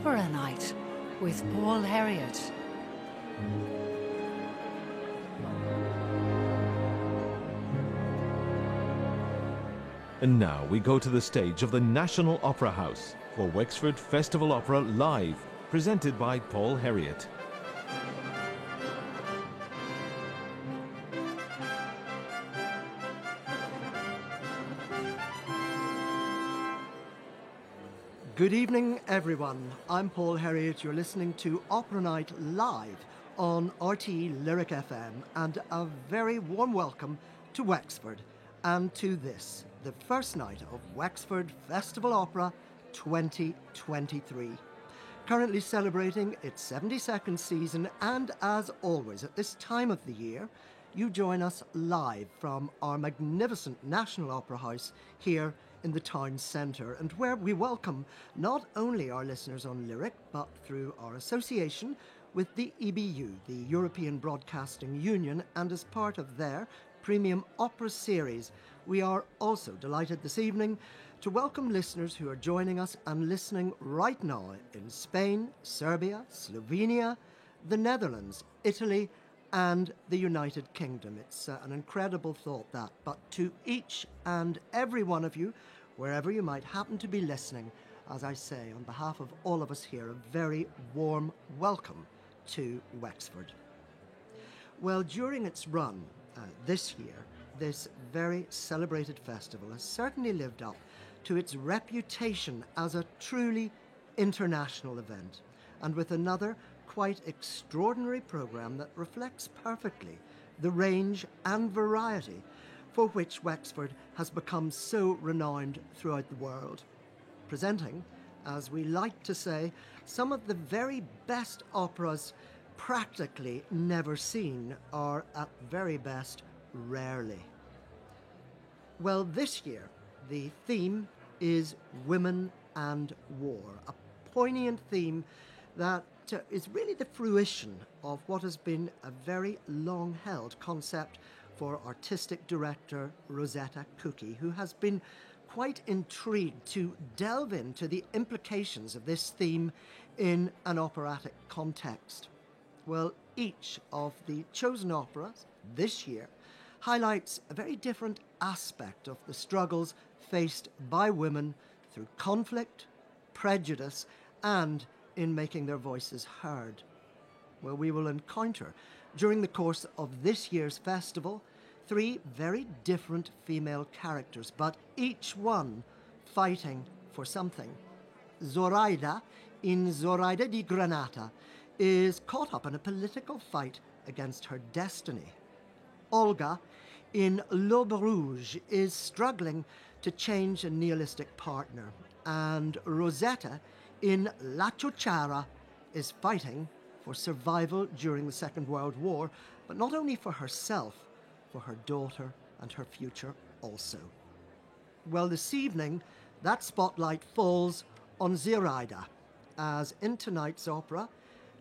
Opera Night with Paul Herriot. And now we go to the stage of the National Opera House for Wexford Festival Opera Live, presented by Paul Herriot. Good evening, everyone. I'm Paul Herriot. You're listening to Opera Night Live on RTE Lyric FM, and a very warm welcome to Wexford and to this, the first night of Wexford Festival Opera 2023. Currently celebrating its 72nd season, and as always at this time of the year, you join us live from our magnificent National Opera House here in the town centre, and where we welcome not only our listeners on Lyric, but through our association with the EBU, the European Broadcasting Union, and as part of their premium opera series, we are also delighted this evening to welcome listeners who are joining us and listening right now in Spain, Serbia, Slovenia, the Netherlands, Italy, and the United Kingdom. It's an incredible thought, that. But to each and every one of you, wherever you might happen to be listening, as I say, on behalf of all of us here, a very warm welcome to Wexford. Well, during its run this year, this very celebrated festival has certainly lived up to its reputation as a truly international event, and with another quite extraordinary programme that reflects perfectly the range and variety for which Wexford has become so renowned throughout the world, presenting, as we like to say, some of the very best operas practically never seen, or at very best, rarely. Well, this year, the theme is Women and War, a poignant theme that is really the fruition of what has been a very long-held concept for artistic director Rosetta Cookie, who has been quite intrigued to delve into the implications of this theme in an operatic context. Well, each of the chosen operas this year highlights a very different aspect of the struggles faced by women through conflict, prejudice, and in making their voices heard. Well, we will encounter, during the course of this year's festival, three very different female characters, but each one fighting for something. Zoraida, in Zoraida di Granata, is caught up in a political fight against her destiny. Olga, in L'Aube Rouge, is struggling to change a nihilistic partner. And Rosetta, in La Ciociara, is fighting for survival during the Second World War, but not only for herself, for her daughter and her future also. Well, this evening, that spotlight falls on Zoraida, as in tonight's opera,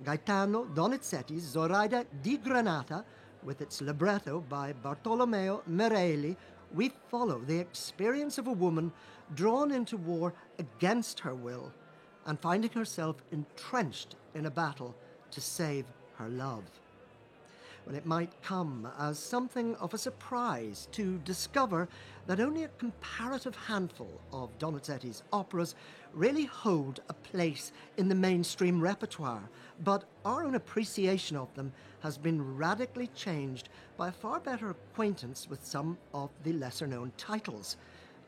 Gaetano Donizetti's Zoraida di Granata, with its libretto by Bartolomeo Merelli, we follow the experience of a woman drawn into war against her will and finding herself entrenched in a battle to save her love. Well, it might come as something of a surprise to discover that only a comparative handful of Donizetti's operas really hold a place in the mainstream repertoire, but our own appreciation of them has been radically changed by a far better acquaintance with some of the lesser-known titles.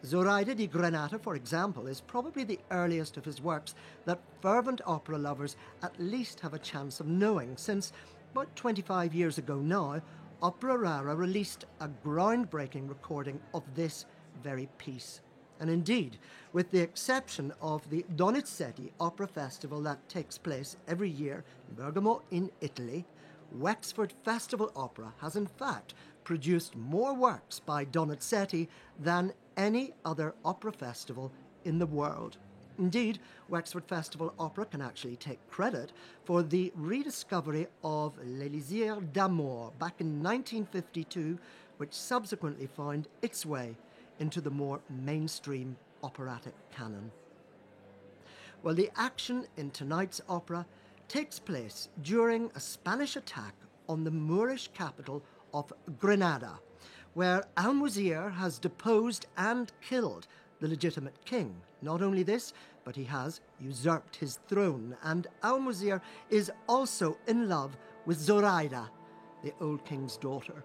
Zoraida di Granata, for example, is probably the earliest of his works that fervent opera lovers at least have a chance of knowing, since about 25 years ago now, Opera Rara released a groundbreaking recording of this very piece. And indeed, with the exception of the Donizetti Opera Festival that takes place every year in Bergamo in Italy, Wexford Festival Opera has in fact produced more works by Donizetti than any other opera festival in the world. Indeed, Wexford Festival Opera can actually take credit for the rediscovery of l'Elysir d'Amour back in 1952, which subsequently found its way into the more mainstream operatic canon. Well, the action in tonight's opera takes place during a Spanish attack on the Moorish capital of Granada, where Almuzir has deposed and killed the legitimate king. Not only this, but he has usurped his throne, and Almuzir is also in love with Zoraida, the old king's daughter.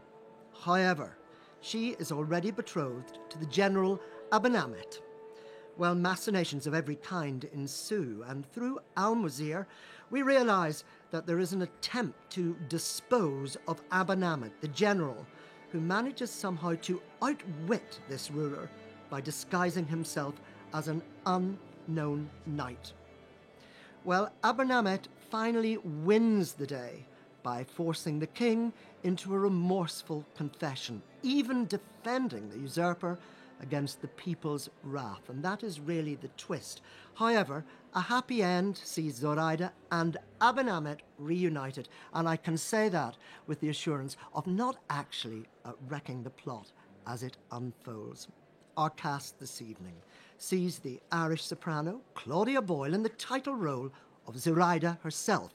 However, she is already betrothed to the general Abenamet. Well, machinations of every kind ensue, and through Almuzir, we realise that there is an attempt to dispose of Abenamet, the general, who manages somehow to outwit this ruler by disguising himself as an unknown knight. Well, Abenamet finally wins the day by forcing the king into a remorseful confession, even defending the usurper against the people's wrath. And that is really the twist. However, a happy end sees Zoraida and Abenamet reunited, and I can say that with the assurance of not actually wrecking the plot as it unfolds. Our cast this evening sees the Irish soprano Claudia Boyle in the title role of Zoraida herself.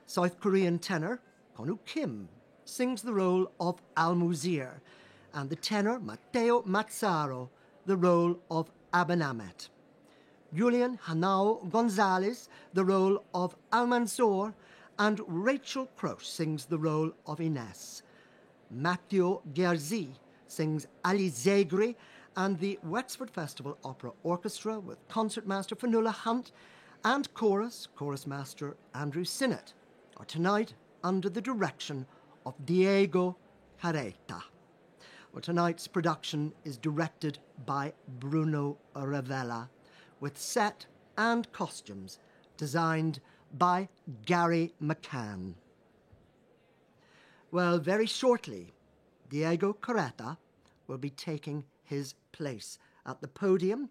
South Korean tenor Konu Kim sings the role of Almuzir, and the tenor Matteo Mazzaro the role of Abenamet. Julian Hanao Gonzalez the role of Almanzor, and Rachel Croce sings the role of Ines. Matteo Gerzi sings Ali Zegri, and the Wexford Festival Opera Orchestra with concertmaster Fionnuala Hunt and chorus master Andrew Sinnott are tonight under the direction of Diego Carreta. Well, tonight's production is directed by Bruno Ravella, with set and costumes designed by Gary McCann. Well, very shortly, Diego Carreta will be taking his place at the podium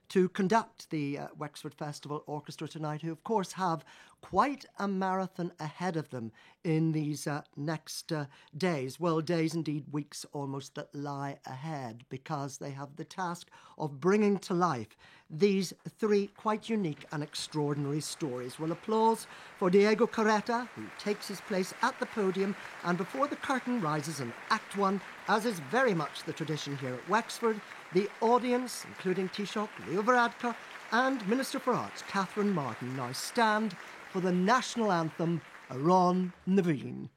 to conduct the Wexford Festival Orchestra tonight, who of course have quite a marathon ahead of them in these next days. Well, days, indeed weeks almost, that lie ahead, because they have the task of bringing to life these three quite unique and extraordinary stories. Well, applause for Diego Carreta, who takes his place at the podium, and before the curtain rises in Act 1, as is very much the tradition here at Wexford, the audience, including Taoiseach Leo Varadkar and Minister for Arts Catherine Martin, now stand for the national anthem, Aron Naveen.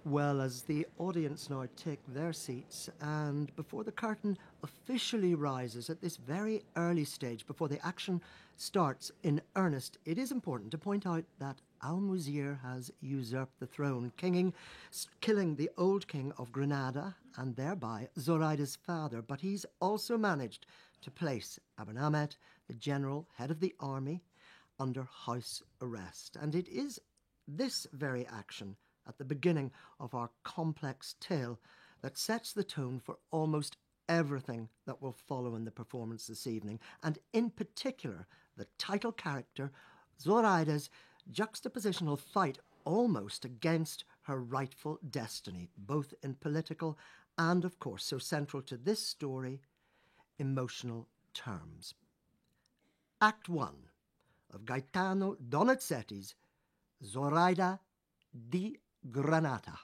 Well, as the audience now take their seats, and before the curtain officially rises at this very early stage, before the action starts in earnest, it is important to point out that Almuzir has usurped the throne, killing the old king of Granada and thereby Zoraida's father. But he's also managed to place Abenamet, the general head of the army, under house arrest. And it is this very action at the beginning of our complex tale that sets the tone for almost everything that will follow in the performance this evening, and in particular the title character Zoraida's juxtapositional fight almost against her rightful destiny, both in political and, of course, so central to this story, emotional terms. Act 1 of Gaetano Donizetti's Zoraida di Granata.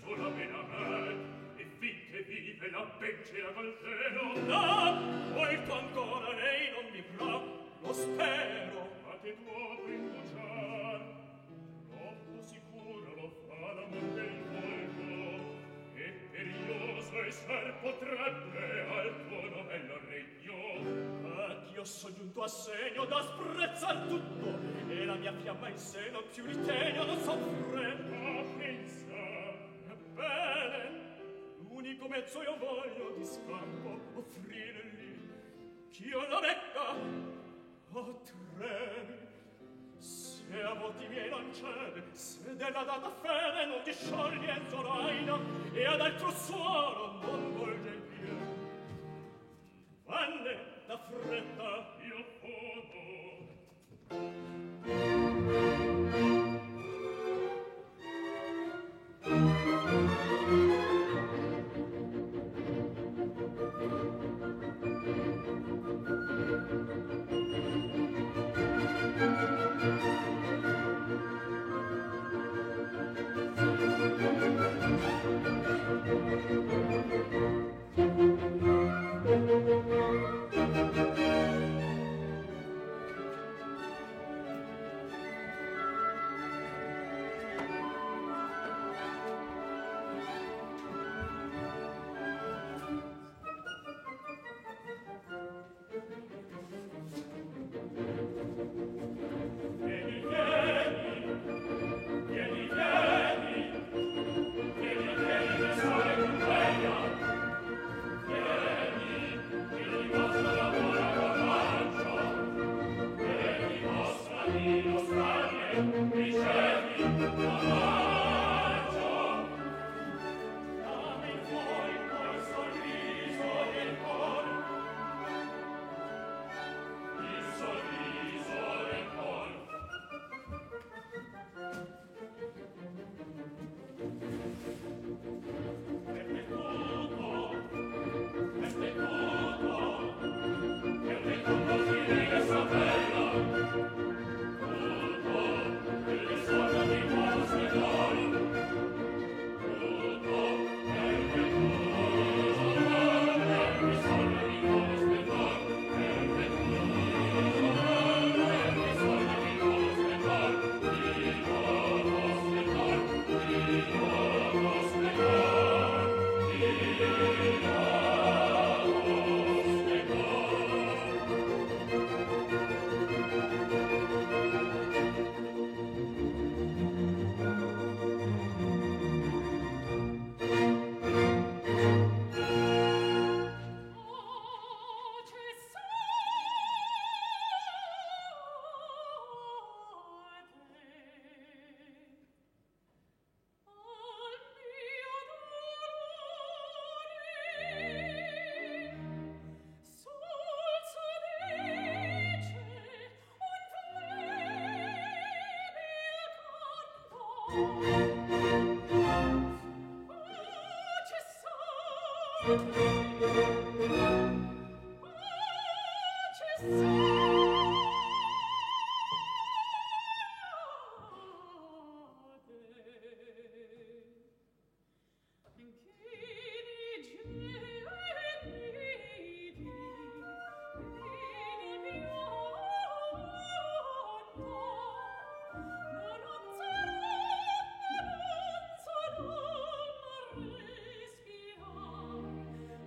Solo Abenamet, e finché vive la bencera col treno. No, molto ancora lei non vivrà, lo spero. Ma te tuo indugiar, troppo sicuro lo fa l'amor del volto, e perioso esser potrebbe al tuo novello regno. Io so giunto a segno da sprezzar tutto, e la mia fiamma in seno più ritegno non soffre. Ma pensa, bene, l'unico mezzo io voglio di scampo offrire lì, ch'io la metta a tremi. Se a voti miei non cede, se della data fede non ti scioglie Zoraida, e ad altro suolo non volge il piede. Vanne da fretta io foto. Respira,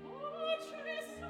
oh, ci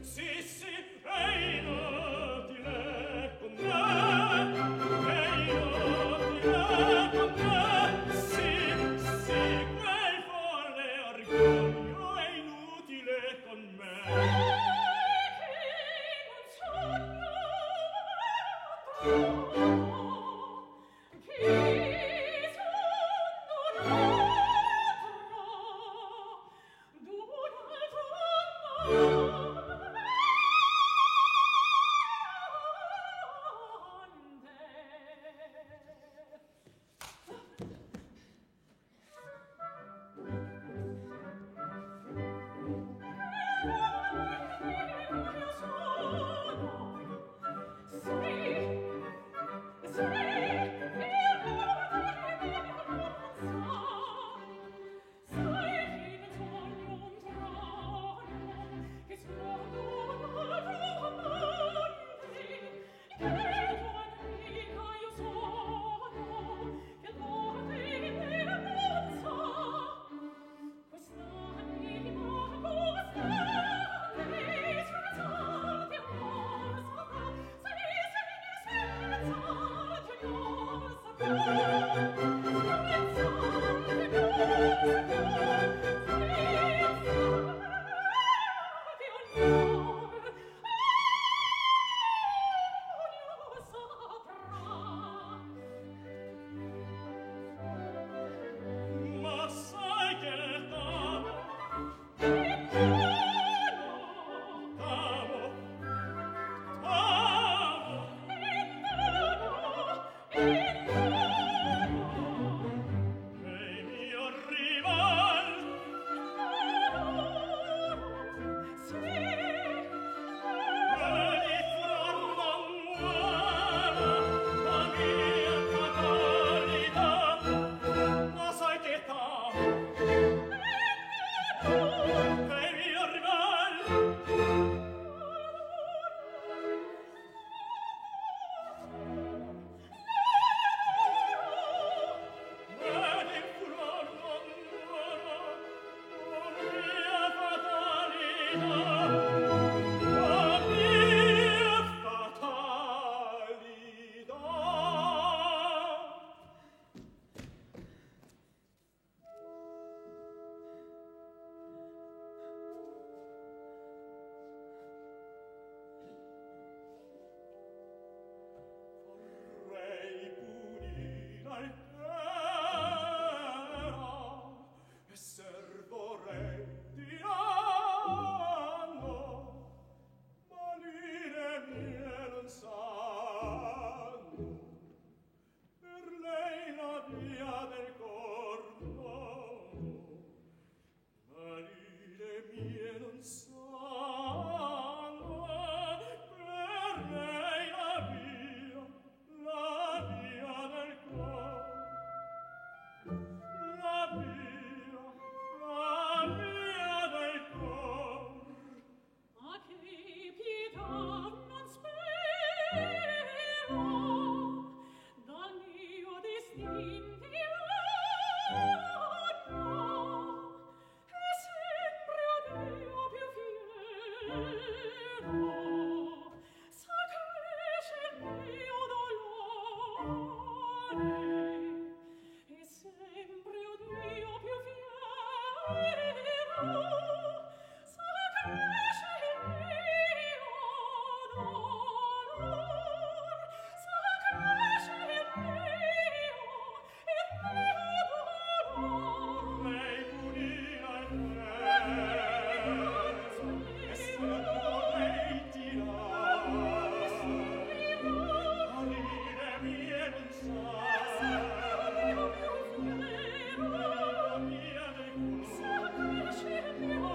Si Thank you.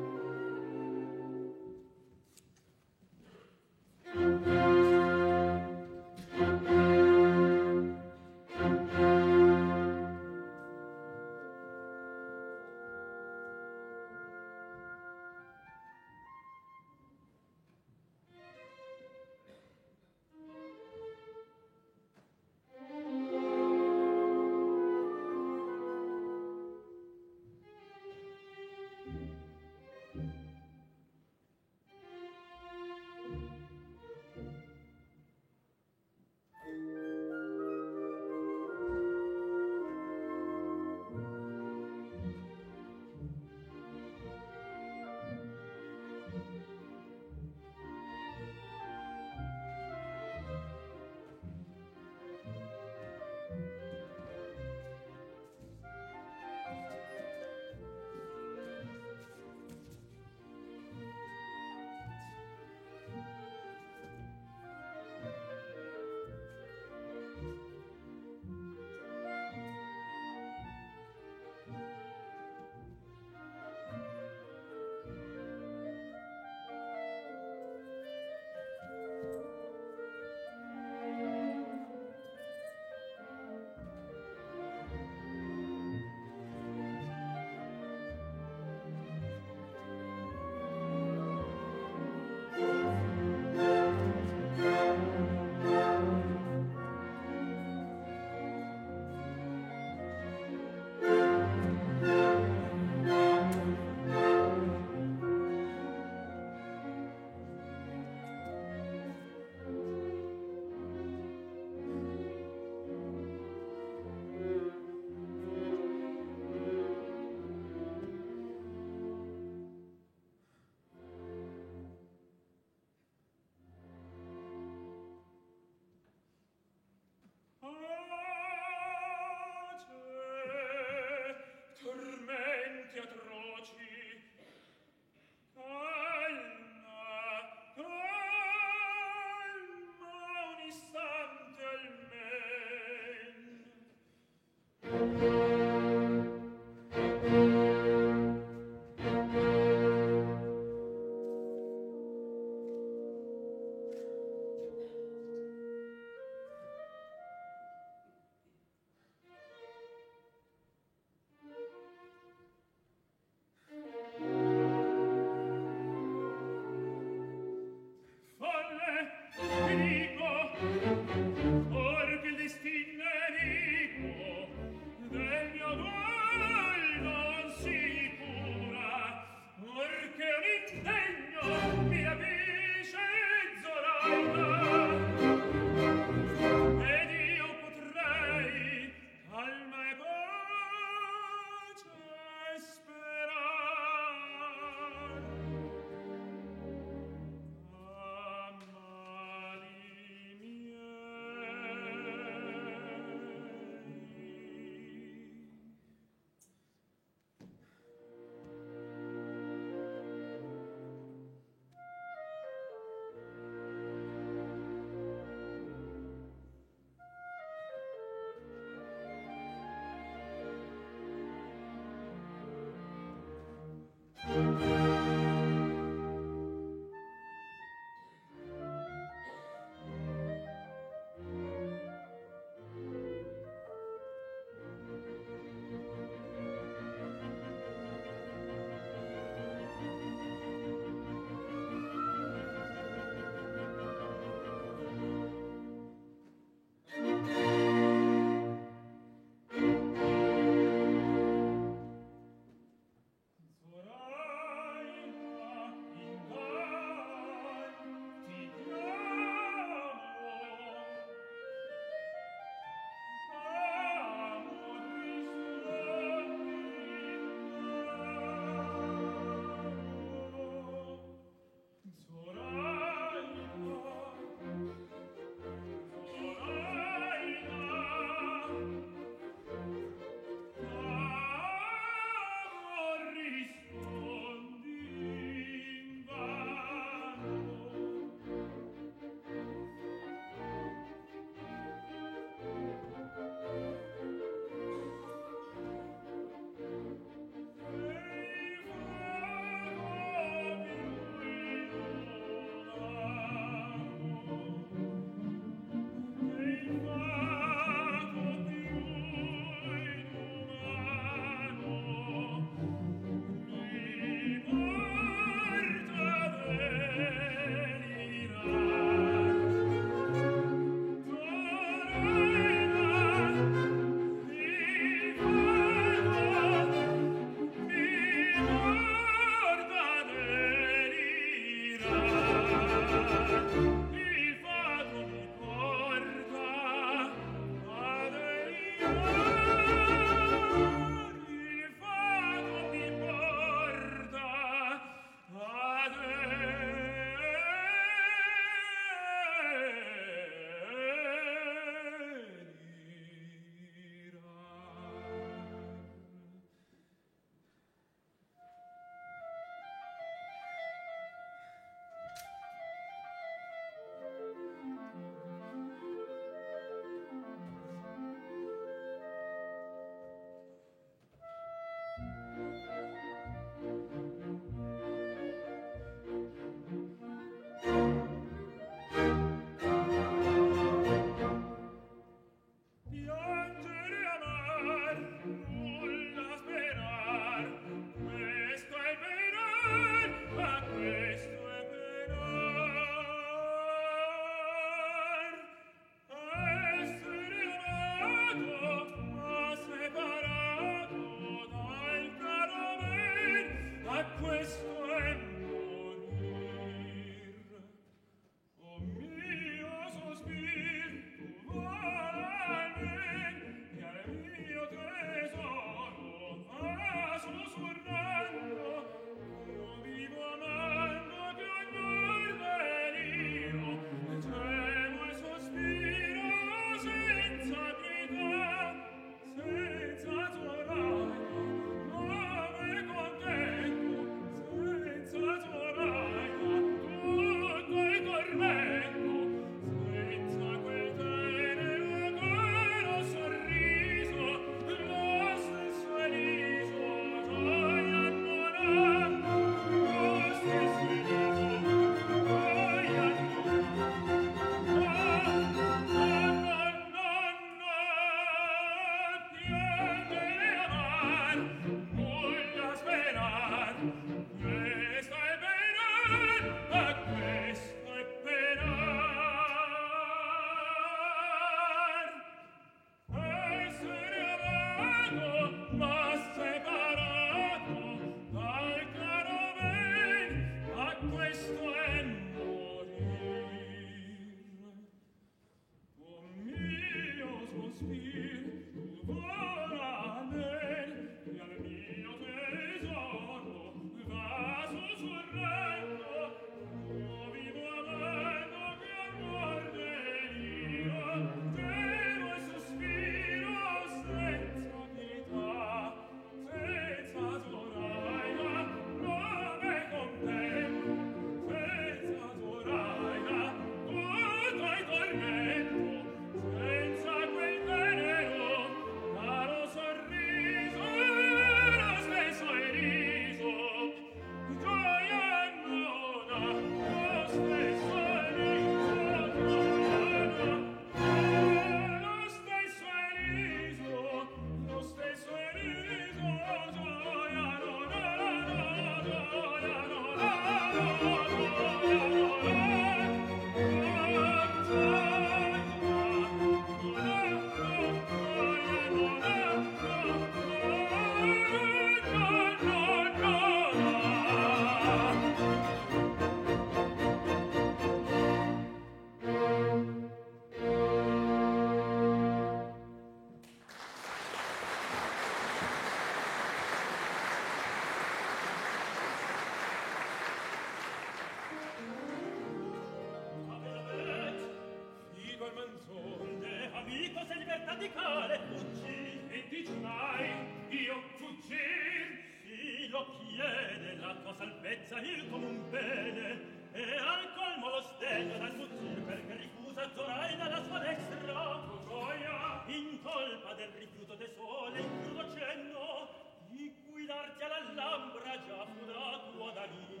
radicale fuggì. E dici mai, io fuggir? Sì, lo chiede la tua salvezza, il comun bene, e al colmo lo sdegno dal fuggir, perché rifusa Zoraida la sua destra. Gioia, in colpa del rifiuto de sole, in crudo cenno, di guidarti all'Alhambra già fu da tua da lì.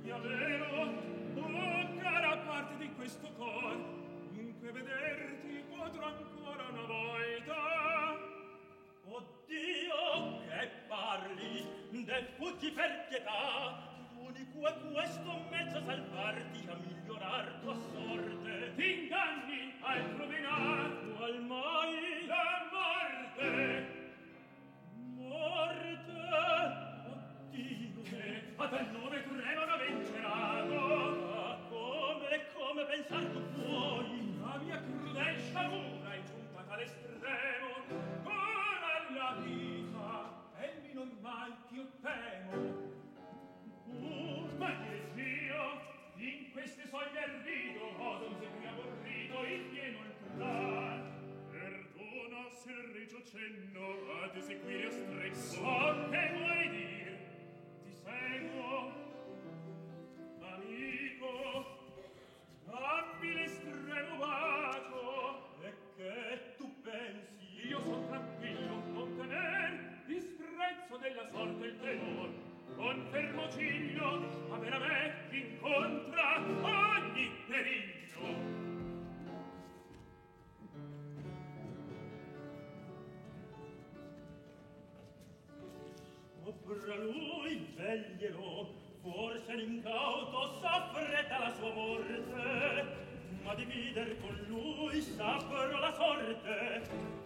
Sia vero, oh cara parte di questo cor, dunque vederti potrò ancora una volta. Oddio, che parli, del fuggi per pietà, l'unico è questo mezzo a salvarti, a migliorar tua sorte. T'inganni, altro venato, al mai la morte. Morte, oddio, che a tal nome tremano vencerano. Ma come pensar tu puoi? La mia crudel sciagura è giunta a tale estremo, ora la vita è il mio normal ch'io temo. Ma che mio, in queste soglie ardido, ho donze qui aborrito, il pieno il curar. Perdona se il regio cenno ad eseguire stretto. So che vuoi dir, ti seguo, amico, dammi l'estremo bacio. E che tu pensi? Io son tranquillo, non tener disprezzo della sorte il tenor. Con fermo ciglio, Abenamet incontra ogni periglio. Sopra lui veglielo, forse l'incauto s'affretta la sua morte, ma divider con lui saprò la sorte.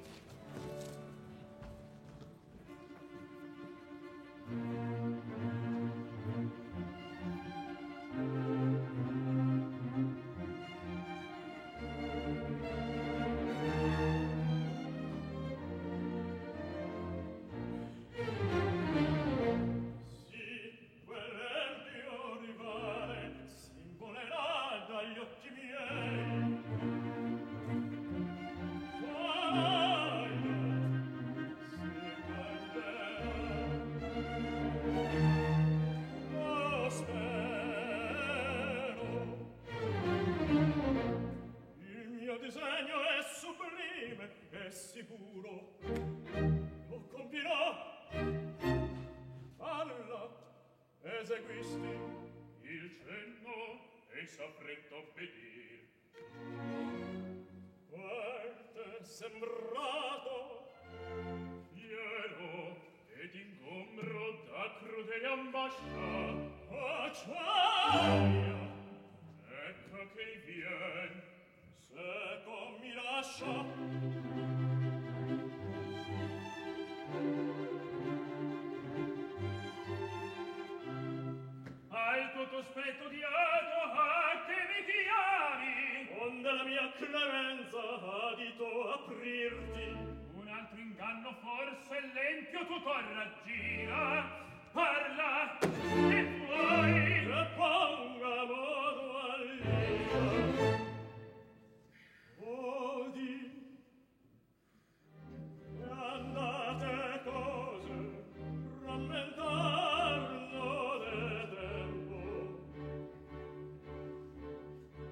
Sicuro lo compirò. Alla eseguisti il cenno e s'affrettò a obbedir. Quel sembrato fiero ed ingombro da crudele ambascia acciaia. Ecco che vien, seco mi lascia. Al tuo cospetto diato, a che mi chiami? Onde la mia clemenza adito aprirti. Un altro inganno forse l'empio tuo cor raggira. Parla, che vuoi? Che ponga modo all'ira. Odi, e andate cose, rammentarno de tempo.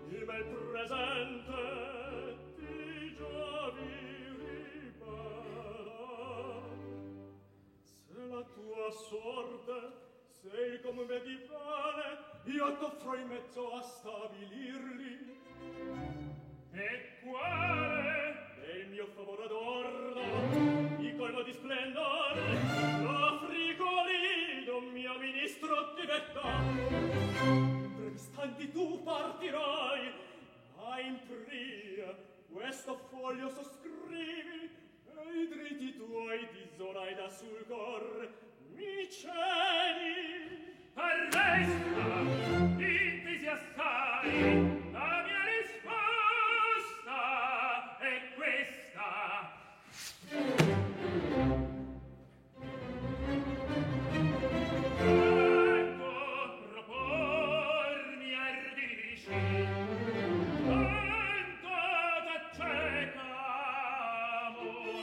Il bel presente ti giovi ripara. Se la tua sorte sei come me di bene, io t'offro in mezzo a stabilirli. E quale? Del mio favore adorno, di colmo di splendor, lo frigolido mio ministro ti detta. In brevi istanti tu partirai, ma in pria questo foglio sosscrivi, e i dritti tuoi di Zoraida sul cor mi cedi. Arresta, intesi assai, la mia risposta è questa. Ecco, propormi ardisci, tanto t'acceca amor.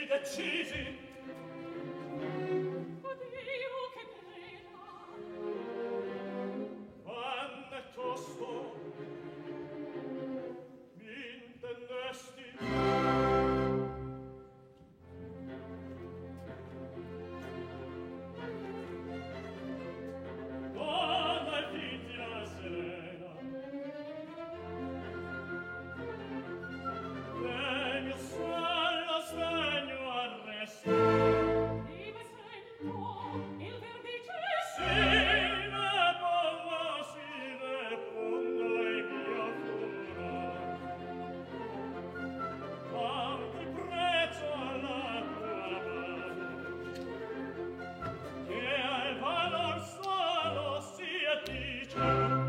Decisi. Oddio, che pena! Quando è tosto m'intendesti? Quando è vittima serena e mio suolo sdegno arresta. Vive sento il verdice Si ne pongo e mio furor. Quanti prezzo alla tua mano, che al valor solo si addice.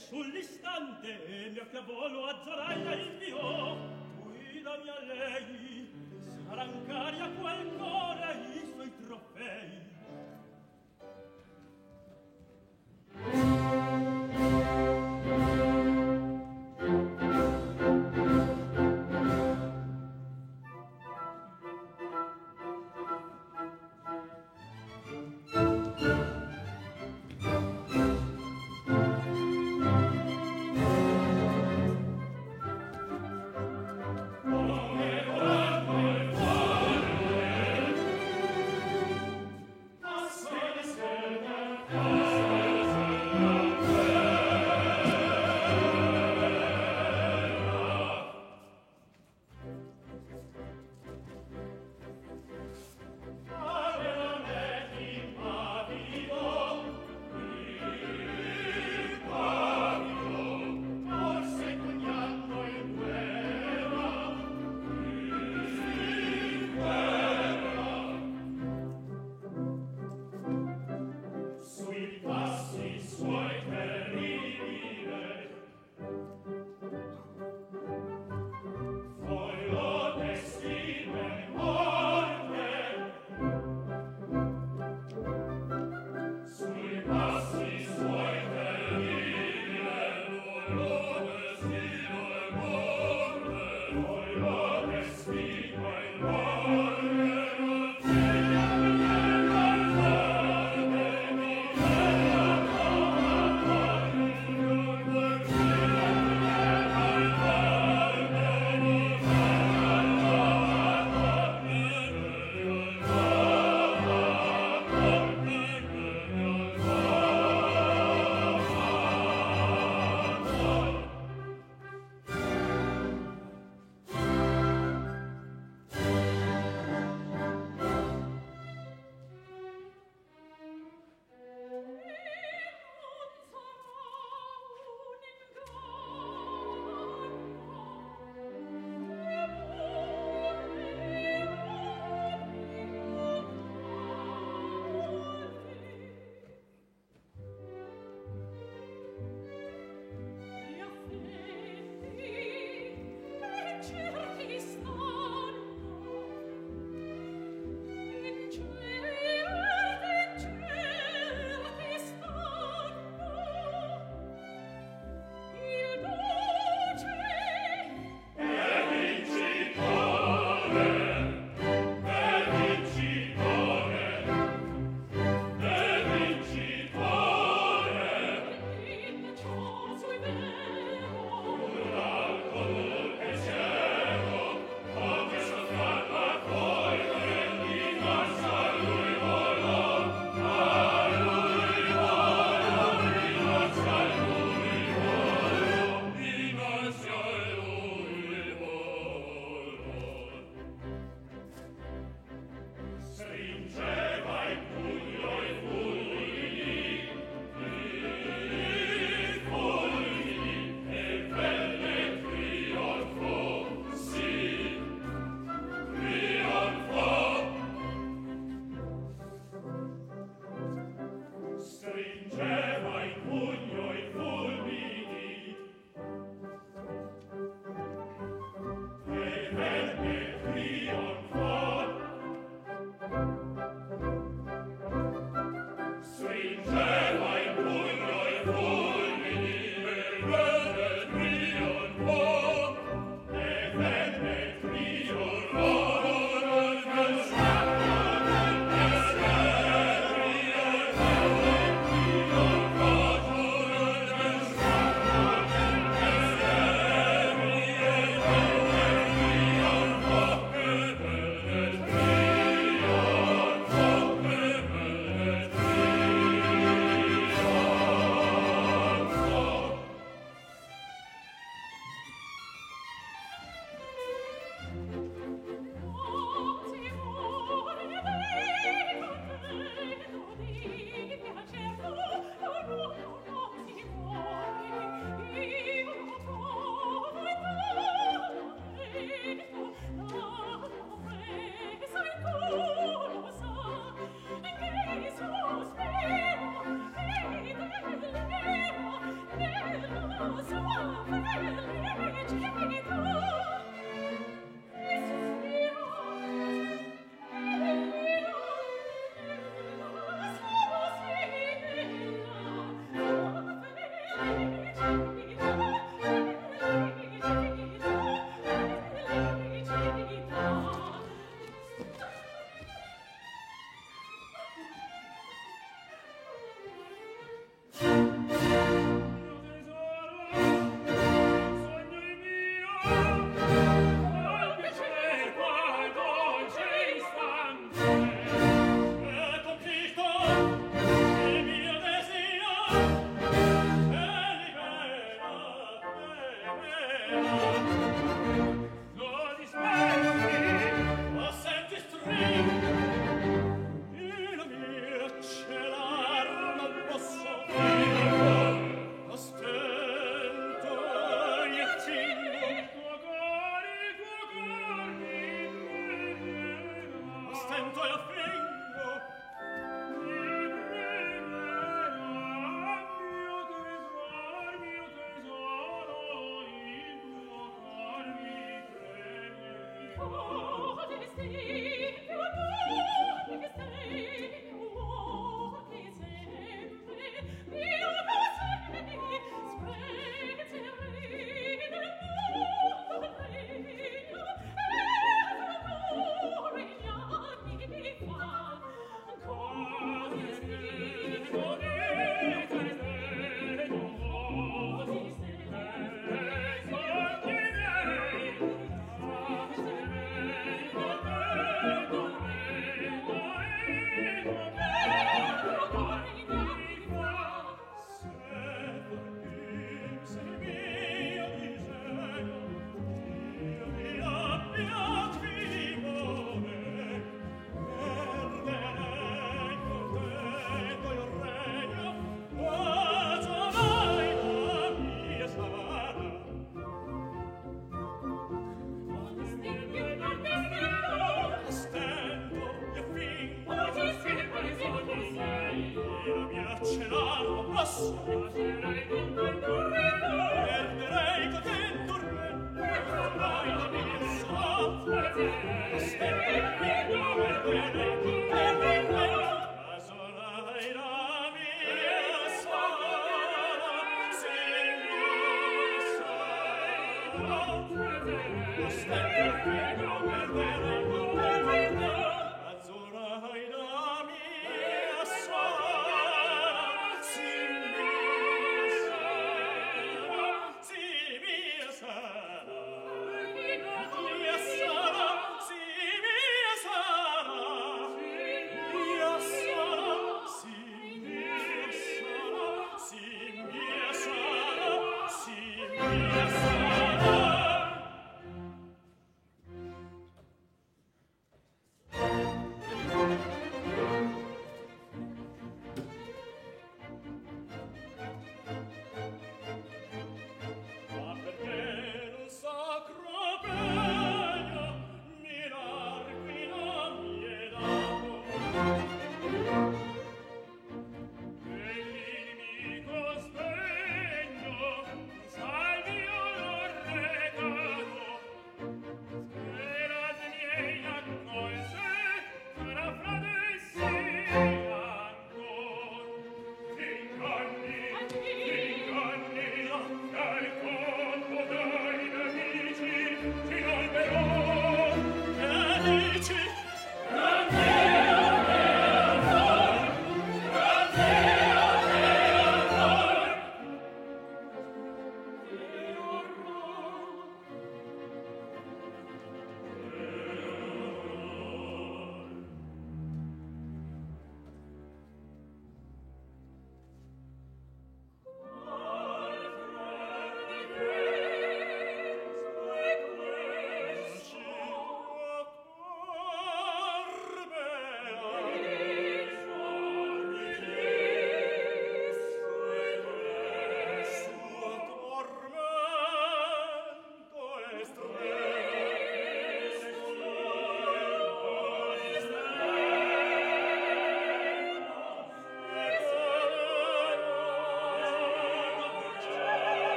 sull'istante mio fiavolo a Zoraida inviò, guidami a lei, saran cari a quel cuore i suoi trofei.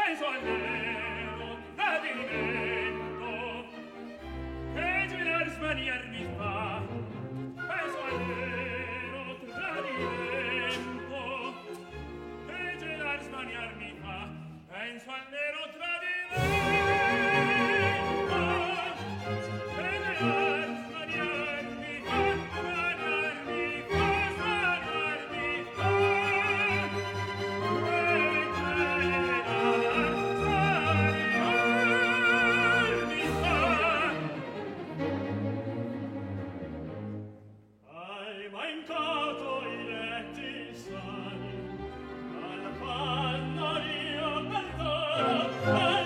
penso al vero tradimento che girar smaniar mi fa, penso al vero tradimento che girar smaniar mi fa, penso al vero tradimento che girar smaniar mi fa, smaniar mi fa, smaniar mi fa, hai mancato i letti sani, alla panna io perdono.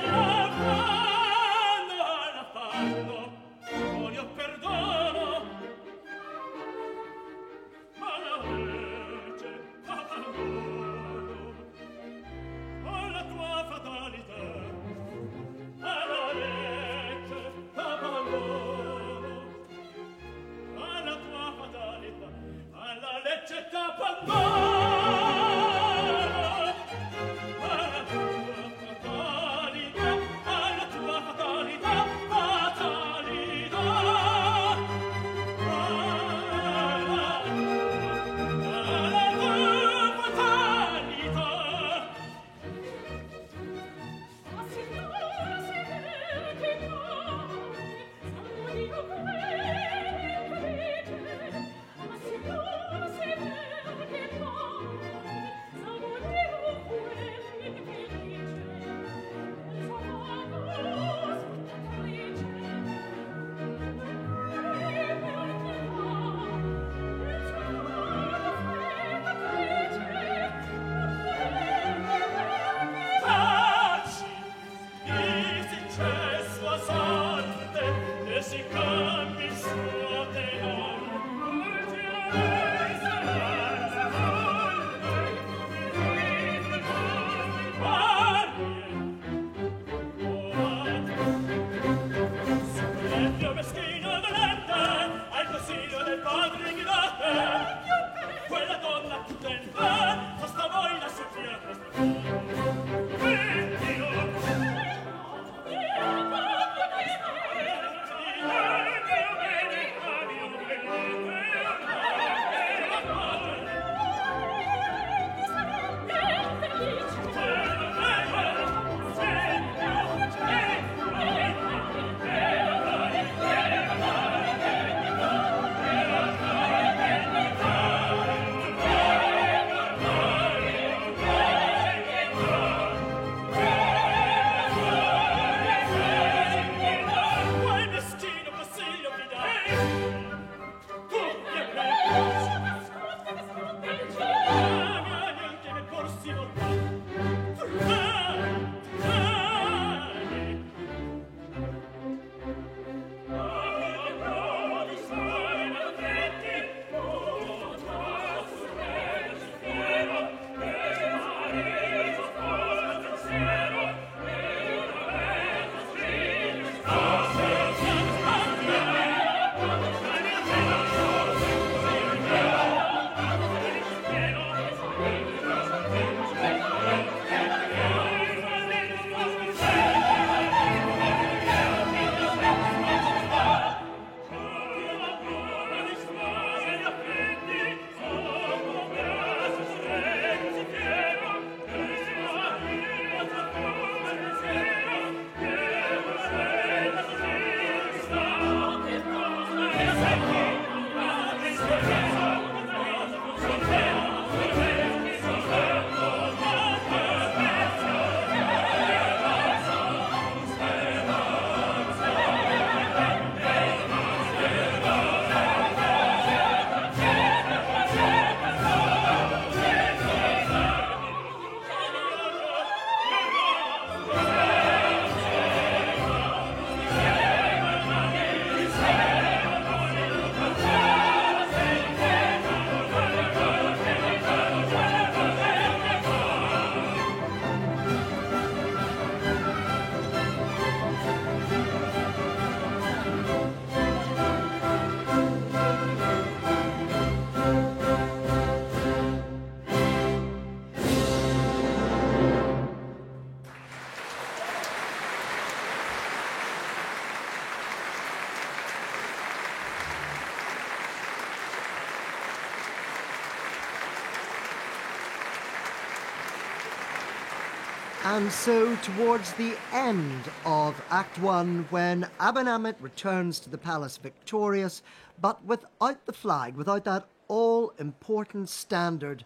And so, towards the end of Act 1, when Abenamet returns to the palace victorious, but without the flag, without that all-important standard,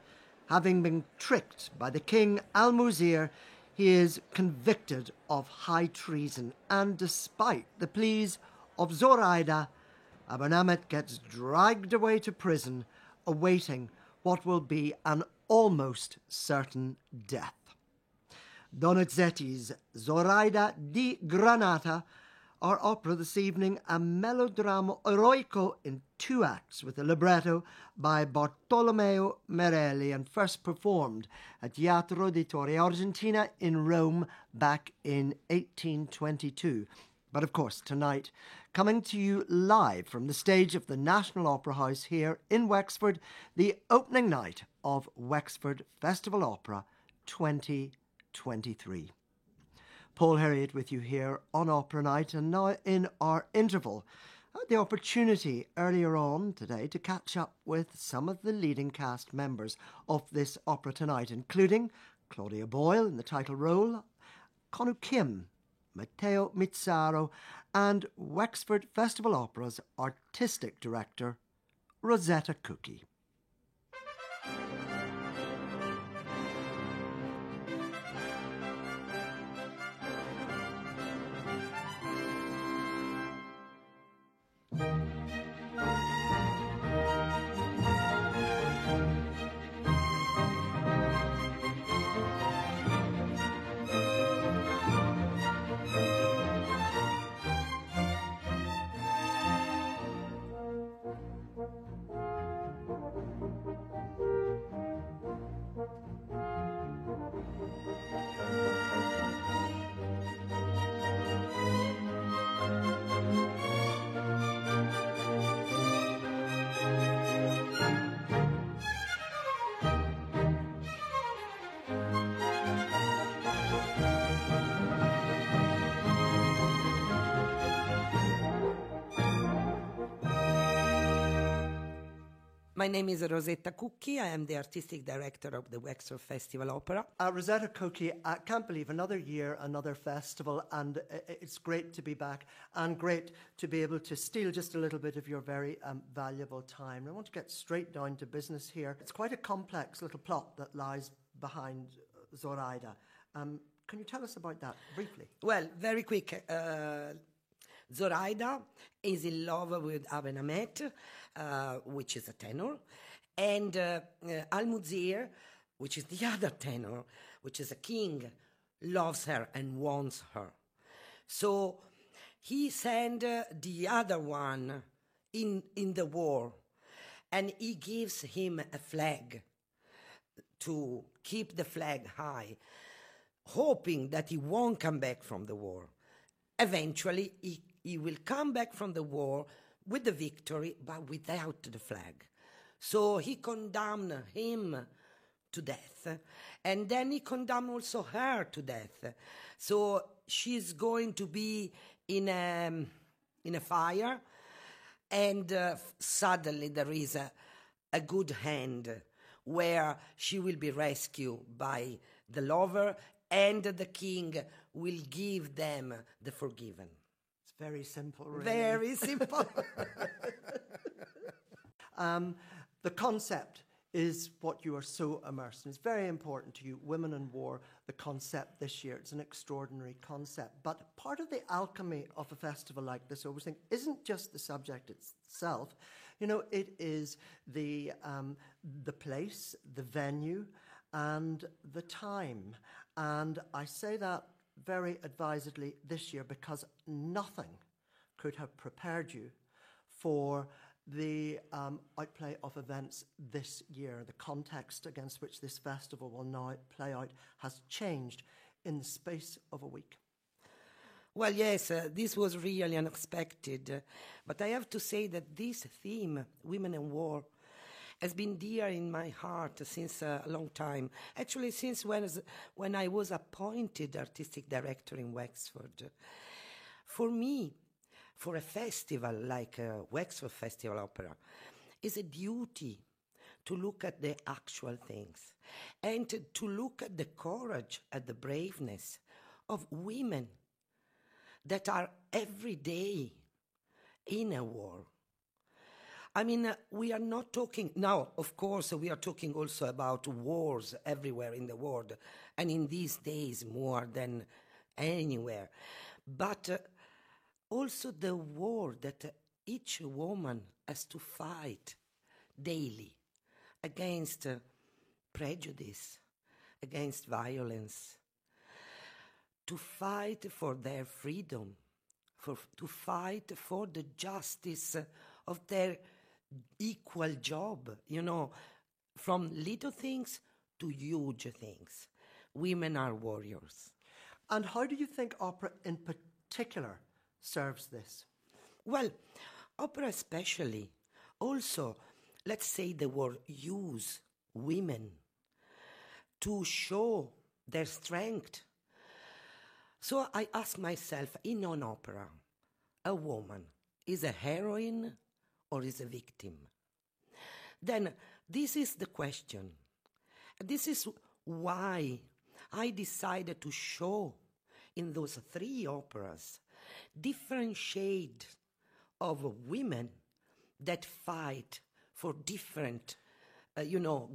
having been tricked by the king Almuzir, he is convicted of high treason. And despite the pleas of Zoraida, Abenamet gets dragged away to prison, awaiting what will be an almost certain death. Donizetti's Zoraida di Granata, our opera this evening, a melodrama eroico in 2 acts with a libretto by Bartolomeo Merelli and first performed at Teatro di Torre Argentina in Rome back in 1822. But of course, tonight, coming to you live from the stage of the National Opera House here in Wexford, the opening night of Wexford Festival Opera 2023. Paul Herriot with you here on Opera Night, and now in our interval, I had the opportunity earlier on today to catch up with some of the leading cast members of this opera tonight, including Claudia Boyle in the title role, Konu Kim, Matteo Mizzaro, and Wexford Festival Opera's artistic director, Rosetta Cookie. My name is Rosetta Cookie. I am the artistic director of the Wexford Festival Opera. Rosetta Cookie, I can't believe another year, another festival, and it's great to be back and great to be able to steal just a little bit of your very valuable time. I want to get straight down to business here. It's quite a complex little plot that lies behind Zoraida. Can you tell us about that briefly? Well, very quick. Zoraida is in love with Abenamet, which is a tenor, and Almuzir, which is the other tenor, which is a king, loves her and wants her. So he sent the other one in the war, and he gives him a flag to keep the flag high, hoping that he won't come back from the war. Eventually, he will come back from the war with the victory, but without the flag. So he condemned him to death, and then he condemned also her to death. So she's going to be in a fire, and suddenly there is a good hand where she will be rescued by the lover, and the king will give them the forgiven. It's very simple, really. Very simple. The concept is what you are so immersed in. It's very important to you. Women in War, the concept this year, it's an extraordinary concept. But part of the alchemy of a festival like this, I always think, isn't just the subject itself. You know, it is the place, the venue, and the time. And I say that very advisedly this year because nothing could have prepared you for the outplay of events this year. The context against which this festival will now play out has changed in the space of a week. Well, yes, this was really unexpected. But I have to say that this theme, Women in War, has been dear in my heart since a long time. Actually, since when I was appointed artistic director in Wexford. For me, for a festival like Wexford Festival Opera, is a duty to look at the actual things and to look at the courage and the braveness of women that are every day in a war. I mean, we are not talking now, of course, we are talking also about wars everywhere in the world, and in these days more than anywhere. But also the war that each woman has to fight daily against prejudice, against violence, to fight for their freedom, to fight for the justice of their equal job, you know, from little things to huge things. Women are warriors. And how do you think opera in particular serves this? Well, opera especially also, let's say the word use women to show their strength. So I ask myself, in an opera, a woman is a heroine or is a victim? Then this is the question. This is why I decided to show in those 3 operas different shades of women that fight for different,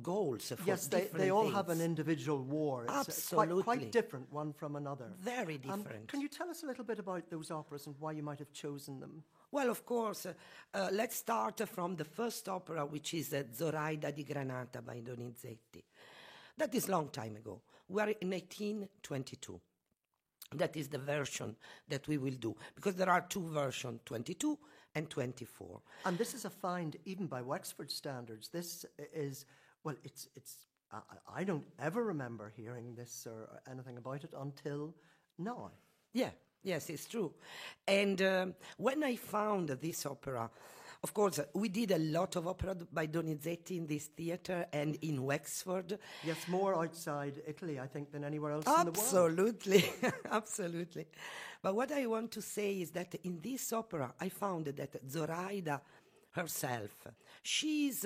goals. For yes, they all have an individual war. It's Absolutely. Quite different one from another. Very different. Can you tell us a little bit about those operas and why you might have chosen them? Well, of course, let's start from the first opera, which is Zoraida di Granata by Donizetti. That is a long time ago. We are in 1822. That is the version that we will do, because there are 2 versions, 22 and 24. And this is a find even by Wexford standards. This is, well, it's. I don't ever remember hearing this or anything about it until now. Yeah, yes, it's true. And when I found this opera, of course, we did a lot of opera by Donizetti in this theatre and in Wexford. Yes, more outside Italy, I think, than anywhere else in the world. Absolutely, absolutely. But what I want to say is that in this opera, I found that Zoraida herself, she's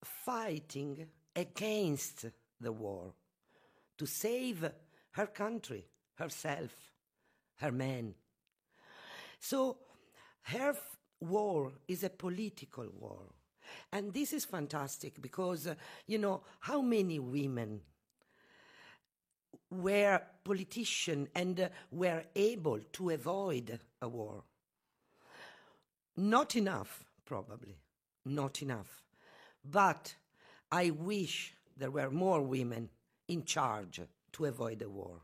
fighting against the war to save her country, herself, her man. So her war is a political war. And this is fantastic because, how many women were politicians and were able to avoid a war? Not enough, probably. Not enough. But I wish there were more women in charge to avoid a war.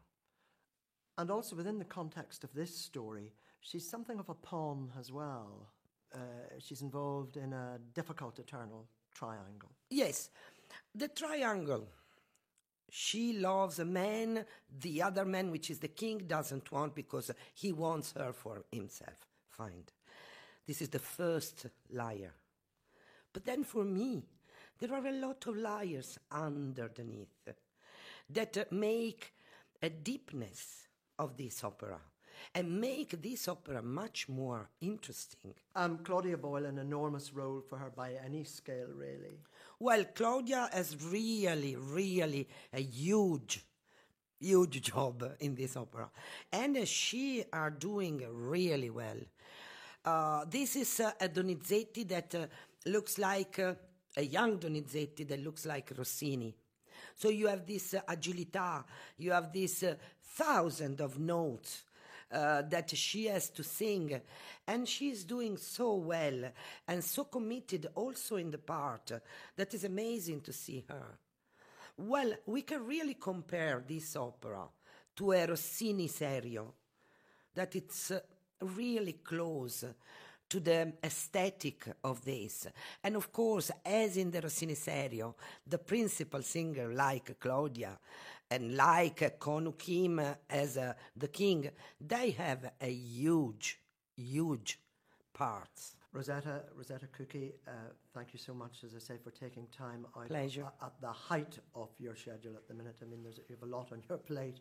And also within the context of this story, she's something of a pawn as well. She's involved in a difficult eternal triangle. Yes, the triangle. She loves a man, the other man, which is the king, doesn't want because he wants her for himself. Fine. This is the first liar. But then for me, there are a lot of liars underneath that make a deepness of this opera and make this opera much more interesting. Claudia Boyle, an enormous role for her by any scale, really. Well, Claudia has really, really a huge job in this opera. And she are doing really well. This is a Donizetti that looks like a young Donizetti that looks like Rossini. So you have this agilità, you have this thousand of notes that she has to sing, and she's doing so well and so committed also in the part that is amazing to see her. Well, we can really compare this opera to a Rossini serio, that it's really close to the aesthetic of this. And of course, as in the Rossini serio, the principal singer like Claudia and like Konu Kim as the king, they have a huge parts. Rosetta Cookie, thank you so much, as I say, for taking time out. Pleasure. At the height of your schedule at the minute. I mean, you have a lot on your plate.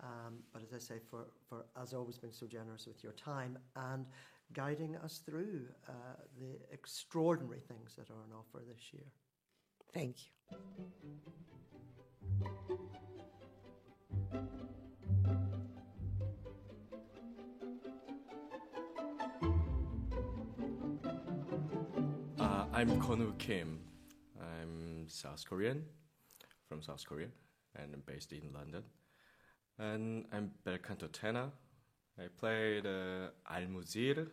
But as I say, for as always, being so generous with your time and guiding us through the extraordinary things that are on offer this year. Thank you. I'm Konu Kim. I'm South Korean, from South Korea, and I'm based in London. And I'm bel canto tenor. I played Almuzir,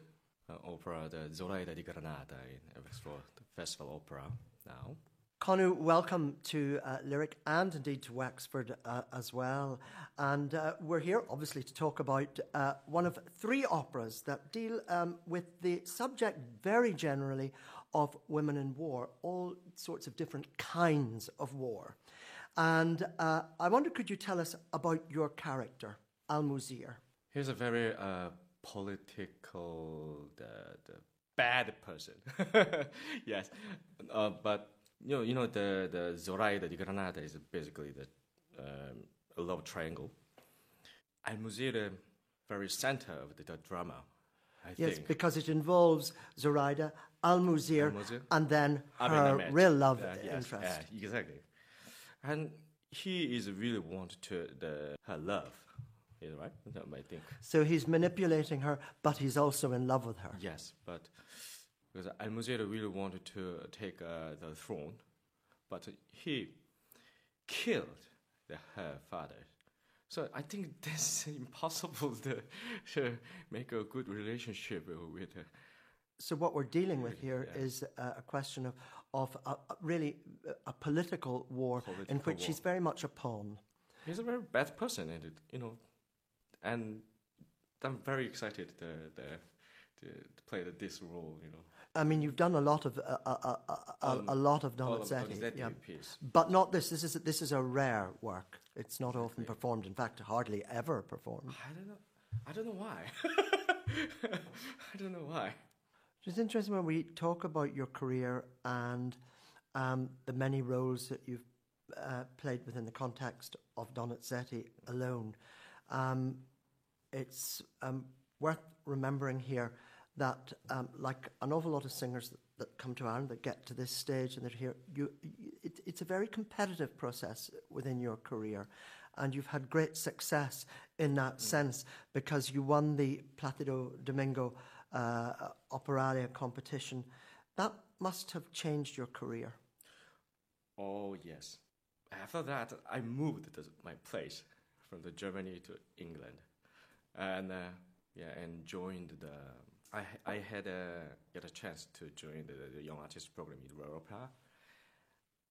opera, the Zoraida di Granata in Wexford Festival Opera now. Konu, welcome to Lyric and indeed to Wexford as well. And we're here obviously to talk about one of three operas that deal with the subject very generally of women in war, all sorts of different kinds of war. And I wonder, could you tell us about your character, Almuzir? He's a very political, the bad person. Yes, but you know the Zoraida di Granata is basically a love triangle. Almuzir, very center of the drama. I think. Because it involves Zoraida, Almuzir, and then her Abenamet. real love Yes, interest. exactly. And he is really want to her love, right? I think. So he's manipulating her, but he's also in love with her. Yes, but because Almuzir really wanted to take the throne, but he killed her father. So I think this is impossible to make a good relationship with her. So what we're dealing with here is a question of really a political war in which he's very much a pawn. He's a very bad person, and I'm very excited to play this role. I mean, you've done a lot of Donizetti, piece. But not this. This is a rare work. It's not often performed. In fact, hardly ever performed. I don't know why. I don't know why. It's interesting when we talk about your career and the many roles that you've played within the context of Donizetti alone. It's worth remembering here that, like an awful lot of singers that come to Ireland that get to this stage and they're here, it's a very competitive process within your career, and you've had great success in that sense because you won the Placido Domingo Operalia competition. That must have changed your career. Oh, yes. After that, I moved to my place from the Germany to England, and and joined the. I had get a chance to join the young artist program in Royal Opera,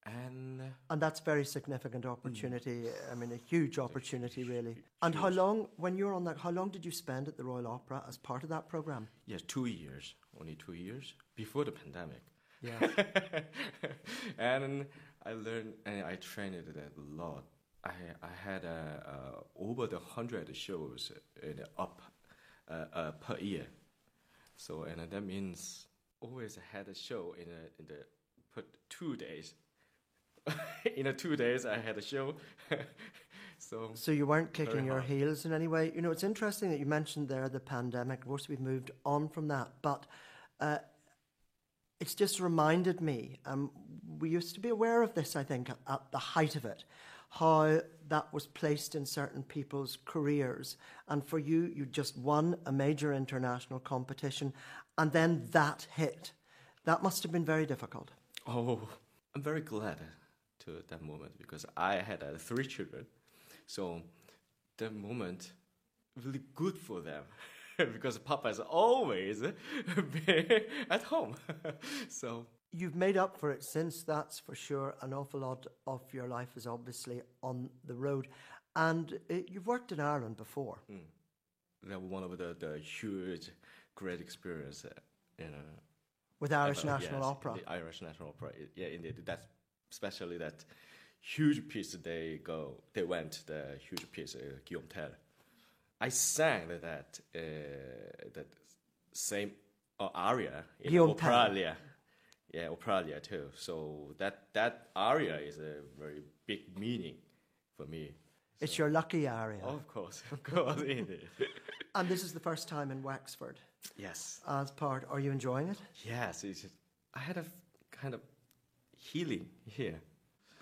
and that's very significant opportunity. I mean, a huge opportunity, really. And huge. How long, when you were on that, how long did you spend at the Royal Opera as part of that program? Yes, 2 years, only 2 years before the pandemic. Yeah. And I learned and I trained it a lot. I had over 100 shows per year. So and that means always had a show in the put 2 days. In 2 days I had a show. So you weren't kicking your heels in any way. You know, it's interesting that you mentioned there the pandemic. Of course, we've moved on from that, but it's just reminded me. We used to be aware of this, I think, at the height of it, how that was placed in certain people's careers. And for you, you just won a major international competition, and then that hit. That must have been very difficult. Oh, I'm very glad to that moment because I had 3 children. So that moment really good for them because Papa is always at home. So you've made up for it since, that's for sure. An awful lot of your life is obviously on the road. And you've worked in Ireland before. That was one of the huge, great experience, with Irish National Opera. The Irish National Opera, yeah, indeed. That's especially that huge piece they went, the huge piece, Guillaume Tell. I sang that same aria in Operalia. Yeah, Operalia too. So that aria is a very big meaning for me. It's your lucky aria. Of course, indeed. And this is the first time in Wexford. Yes. As part, are you enjoying it? Yes, I had a kind of healing here.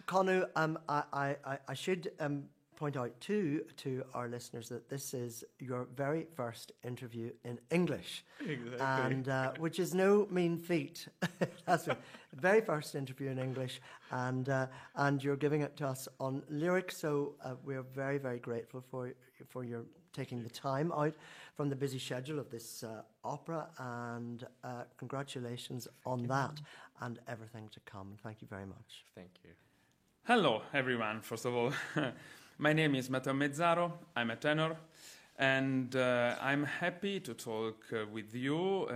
Conu, I should point out to our listeners that this is your very first interview in English, Exactly. and which is no mean feat. That's the very first interview in English, and you're giving it to us on lyric. So we're very, very grateful for your taking the time out from the busy schedule of this opera, and congratulations on that and everything to come. Thank you very much. Thank you. Hello, everyone, first of all. My name is Matteo Mezzaro, I'm a tenor, and I'm happy to talk with you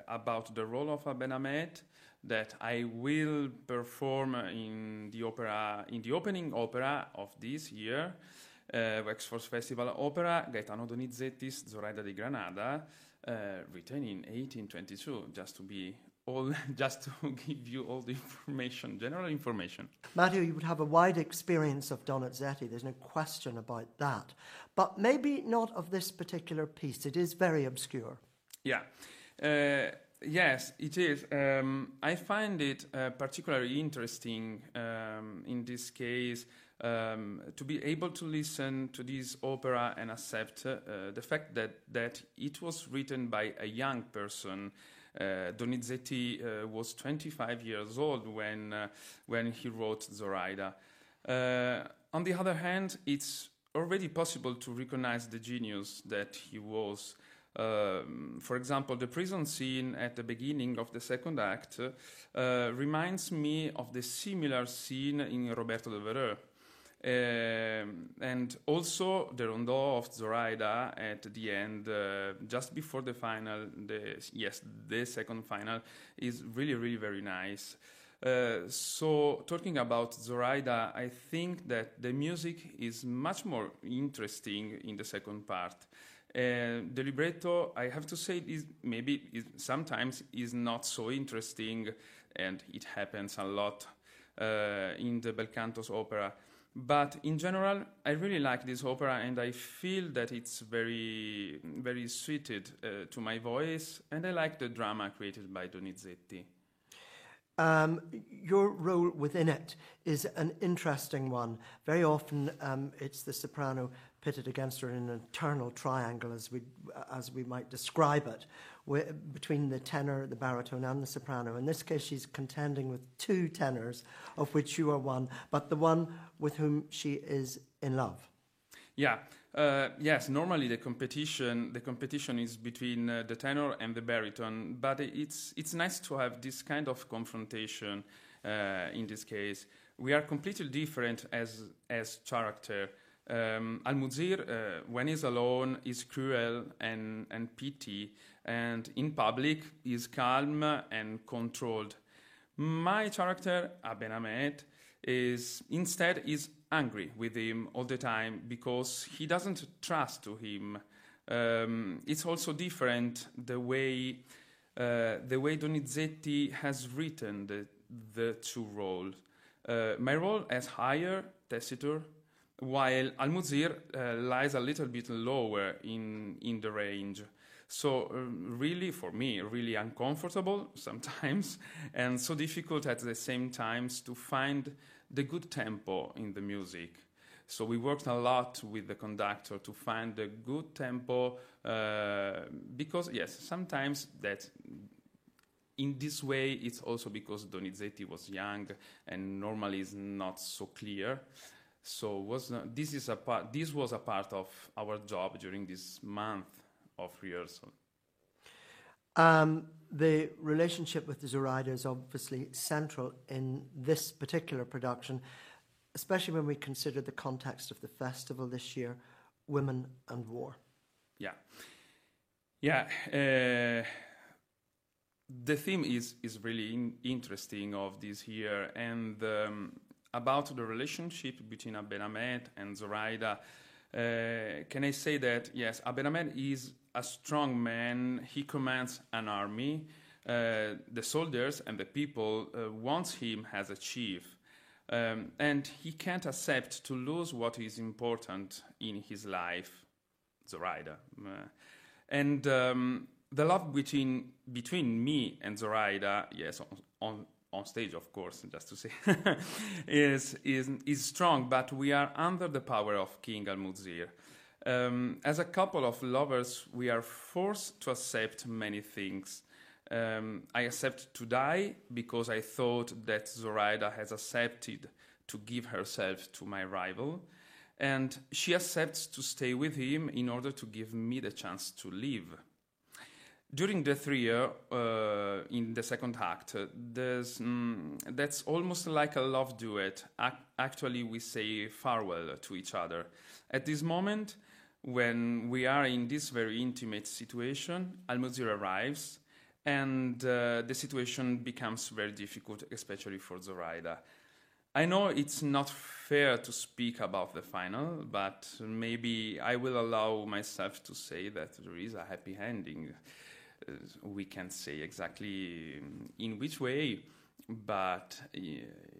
about the role of Abenamet that I will perform in the opera, in the opening opera of this year, Wexford Festival Opera, Gaetano Donizetti's Zoraida di Granada, written in 1822, just to give you all the information, general information. Matteo, you would have a wide experience of Donizetti, there's no question about that. But maybe not of this particular piece, it is very obscure. Yeah, yes, it is. I find it particularly interesting in this case to be able to listen to this opera and accept the fact that it was written by a young person. Donizetti was 25 years old when he wrote Zoraida. On the other hand, it's already possible to recognize the genius that he was. For example, the prison scene at the beginning of the second act reminds me of the similar scene in Roberto de Vereux. And also the rondeau of Zoraida at the end, just before the final, the second final, is really, really very nice. So talking about Zoraida, I think that the music is much more interesting in the second part. The libretto, I have to say, sometimes is not so interesting, and it happens a lot in the bel canto's opera. But in general, I really like this opera, and I feel that it's very, very suited to my voice, and I like the drama created by Donizetti. Your role within it is an interesting one. Very often it's the soprano pitted against her in an eternal triangle, as we might describe it, between the tenor, the baritone and the soprano. In this case, she's contending with two tenors, of which you are one, but the one with whom she is in love. Yeah. Yes, normally the competition is between the tenor and the baritone, but it's nice to have this kind of confrontation in this case. We are completely different as character. Almuzir, when he's alone, is cruel and petty, and in public is calm and controlled. My character, Abenamet, is angry with him all the time because he doesn't trust to him. It's also different the way Donizetti has written the two roles. My role is higher, tessiture, while Almuzir lies a little bit lower in the range. So really, for me, really uncomfortable sometimes, and so difficult at the same time to find the good tempo in the music. So we worked a lot with the conductor to find the good tempo, because, yes, sometimes that in this way it's also because Donizetti was young and normally is not so clear. So this was a part of our job during this month of rehearsal. The relationship with the Zoraida is obviously central in this particular production, especially when we consider the context of the festival this year, women and war. Yeah. The theme is really interesting of this year, and about the relationship between Abenamet and Zoraida. Can I say that, yes, Abenamet is a strong man. He commands an army. The soldiers and the people want him as a chief. And he can't accept to lose what is important in his life, Zoraida. And the love between me and Zoraida, yes, on stage, of course, just to say, is strong, but we are under the power of King Almuzir. As a couple of lovers, we are forced to accept many things. I accept to die because I thought that Zoraida has accepted to give herself to my rival, and she accepts to stay with him in order to give me the chance to live. During the 3 year, in the second act, that's almost like a love duet. Actually, we say farewell to each other. At this moment, when we are in this very intimate situation, Almuzir arrives, and the situation becomes very difficult, especially for Zoraida. I know it's not fair to speak about the final, but maybe I will allow myself to say that there is a happy ending. We can't say exactly in which way, but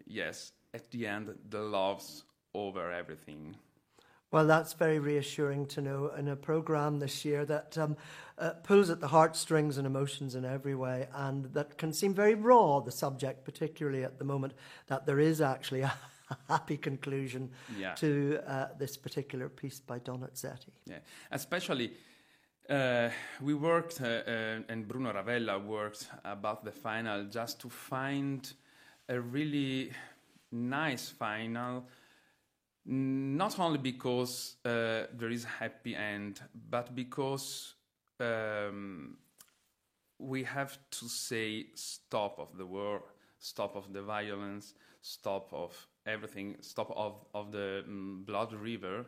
yes, at the end, the love's over everything. Well, that's very reassuring to know in a programme this year that pulls at the heartstrings and emotions in every way, and that can seem very raw, the subject, particularly at the moment, that there is actually a happy conclusion to this particular piece by Donizetti. Yeah, especially we worked, and Bruno Ravella worked about the final just to find a really nice final. Not only because there is a happy end, but because we have to say stop of the war, stop of the violence, stop of everything, stop of the blood river.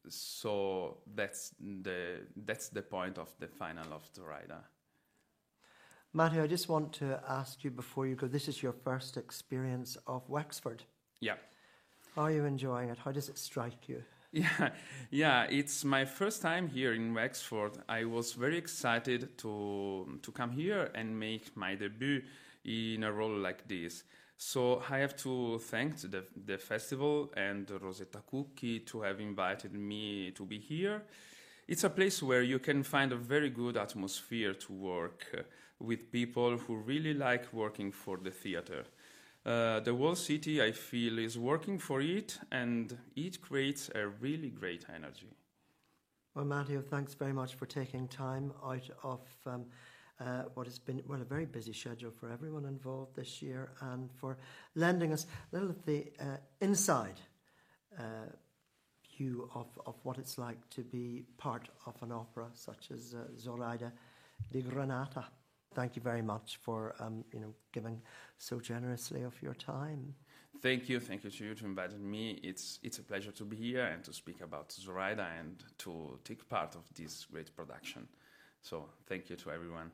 So that's the point of the final of Zoraida. Matthew, I just want to ask you before you go, this is your first experience of Wexford. Yeah. How are you enjoying it? How does it strike you? Yeah, it's my first time here in Wexford. I was very excited to come here and make my debut in a role like this. So I have to thank the festival and Rosetta Cucchi to have invited me to be here. It's a place where you can find a very good atmosphere to work with people who really like working for the theater. The whole city, I feel, is working for it, and it creates a really great energy. Well, Matthew, thanks very much for taking time out of what has been, well, a very busy schedule for everyone involved this year, and for lending us a little of the inside view of what it's like to be part of an opera such as Zoraida di Granata. Thank you very much for giving so generously of your time. Thank you to you to invite me. It's a pleasure to be here and to speak about Zoraida and to take part of this great production. So thank you to everyone.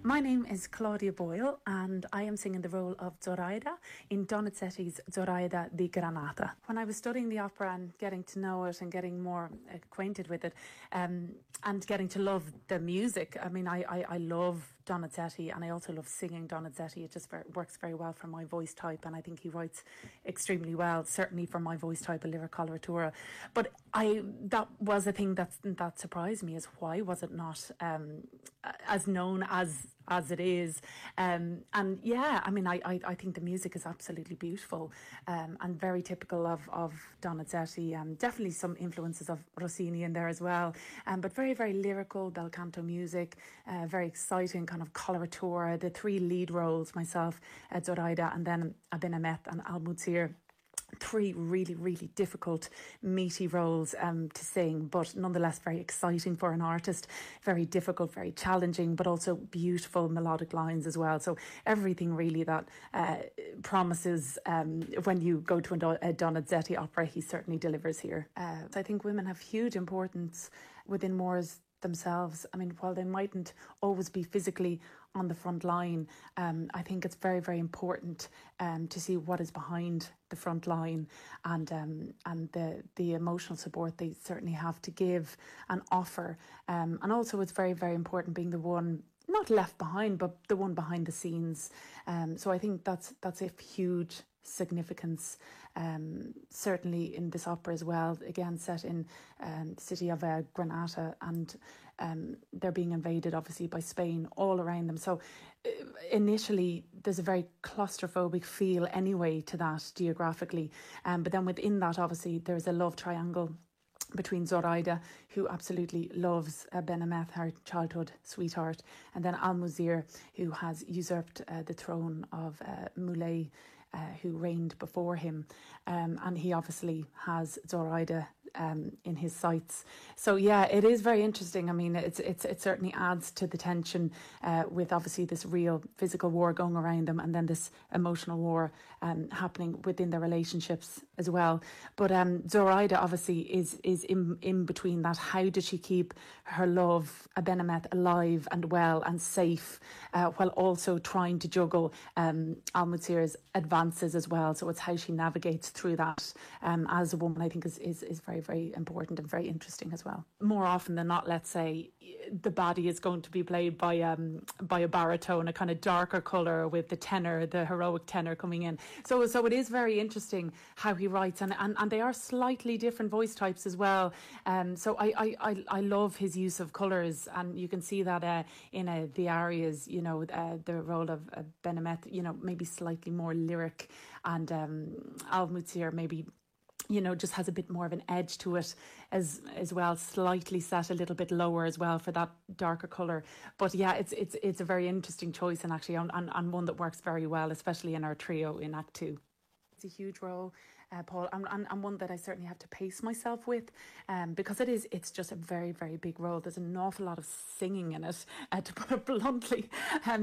My name is Claudia Boyle, and I am singing the role of Zoraida in Donizetti's Zoraida di Granata. When I was studying the opera and getting to know it and getting more acquainted with it, and getting to love the music, I mean, I love Donizetti, and I also love singing Donizetti. It just works very well for my voice type, and I think he writes extremely well, certainly for my voice type, a lyric coloratura. But that was a thing that surprised me, is why was it not as known as it is, and yeah, I mean, I think the music is absolutely beautiful, and very typical of Donizetti, definitely some influences of Rossini in there as well, but very, very lyrical bel canto music, very exciting kind of coloratura. The three lead roles, myself, Zoraida, and then Abenamet and Almuzir. Three really, really difficult, meaty roles to sing, but nonetheless very exciting for an artist, very difficult, very challenging, but also beautiful melodic lines as well. So everything really that promises when you go to a Donizetti opera, he certainly delivers here. So I think women have huge importance within Moors themselves. I mean, while they mightn't always be physically on the front line, I think it's very, very important to see what is behind the front line, and the emotional support they certainly have to give and offer. And also it's very, very important being the one not left behind, but the one behind the scenes. So I think that's a huge significance, certainly in this opera as well. Again, set in the city of Granada, and they're being invaded obviously by Spain all around them. So initially there's a very claustrophobic feel anyway to that geographically, but then within that obviously there's a love triangle between Zoraida, who absolutely loves Abenamet, her childhood sweetheart, and then Almuzir, who has usurped the throne of Moulay, who reigned before him, and he obviously has Zoraida in his sights. So yeah, it is very interesting. I mean, it certainly adds to the tension with obviously this real physical war going around them, and then this emotional war happening within their relationships as well. But Zoraida obviously is in between that. How does she keep her love, Abenamet, alive and well and safe, while also trying to juggle Almuzir's advances as well? So it's how she navigates through that as a woman, I think is very, very important and very interesting as well. More often than not, let's say, the baddie is going to be played by a baritone, a kind of darker colour, with the tenor, the heroic tenor coming in. So it is very interesting how he writes, and they are slightly different voice types as well. So I love his use of colours, and you can see that in the arias, the role of Abenamet, maybe slightly more lyric, and Almuzir maybe just has a bit more of an edge to it as well, slightly set a little bit lower as well for that darker colour. But yeah, it's a very interesting choice, and actually and one that works very well, especially in our trio in Act 2. It's a huge role, Paul, and one that I certainly have to pace myself with, because it's just a very, very big role. There's an awful lot of singing in it, to put it bluntly.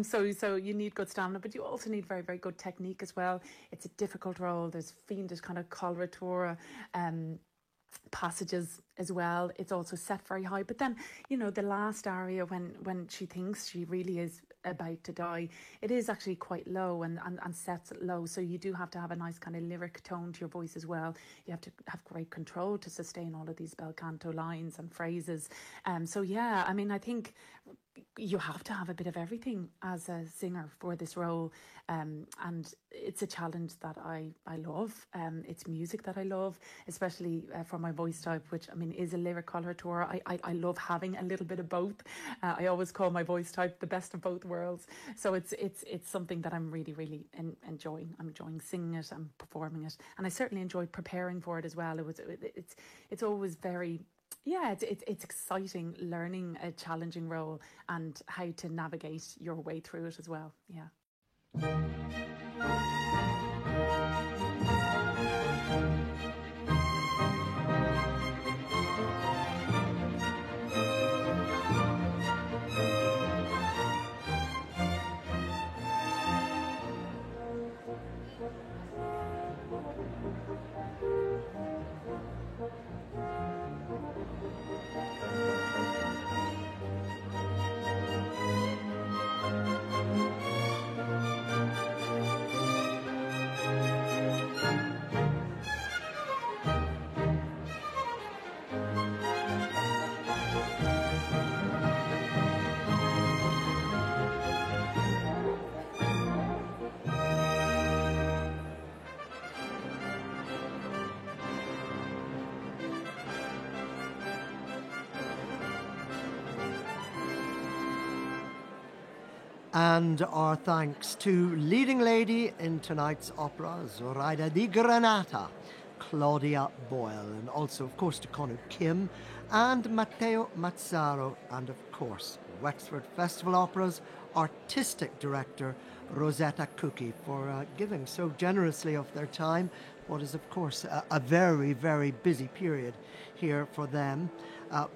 So you need good stamina, but you also need very, very good technique as well. It's a difficult role. There's fiendish kind of coloratura passages as well. It's also set very high. But then, the last aria, when she thinks she really is about to die, it is actually quite low and sets it low. So you do have to have a nice kind of lyric tone to your voice as well. You have to have great control to sustain all of these bel canto lines and phrases. So yeah, I mean, I think you have to have a bit of everything as a singer for this role, and it's a challenge that I love. It's music that I love, especially for my voice type, which I mean is a lyric coloratura. I love having a little bit of both. I always call my voice type the best of both worlds. So it's something that I'm really, really enjoying. I'm enjoying singing it and performing it, and I certainly enjoyed preparing for it as well. It's always very. Yeah, it's exciting learning a challenging role and how to navigate your way through it as well. Yeah. And our thanks to leading lady in tonight's opera, Zoraida di Granata, Claudia Boyle, and also, of course, to Conor Kim and Matteo Mazzaro, and, of course, Wexford Festival Opera's artistic director, Rosetta Cookie, for giving so generously of their time, what is, of course, a very, very busy period here for them.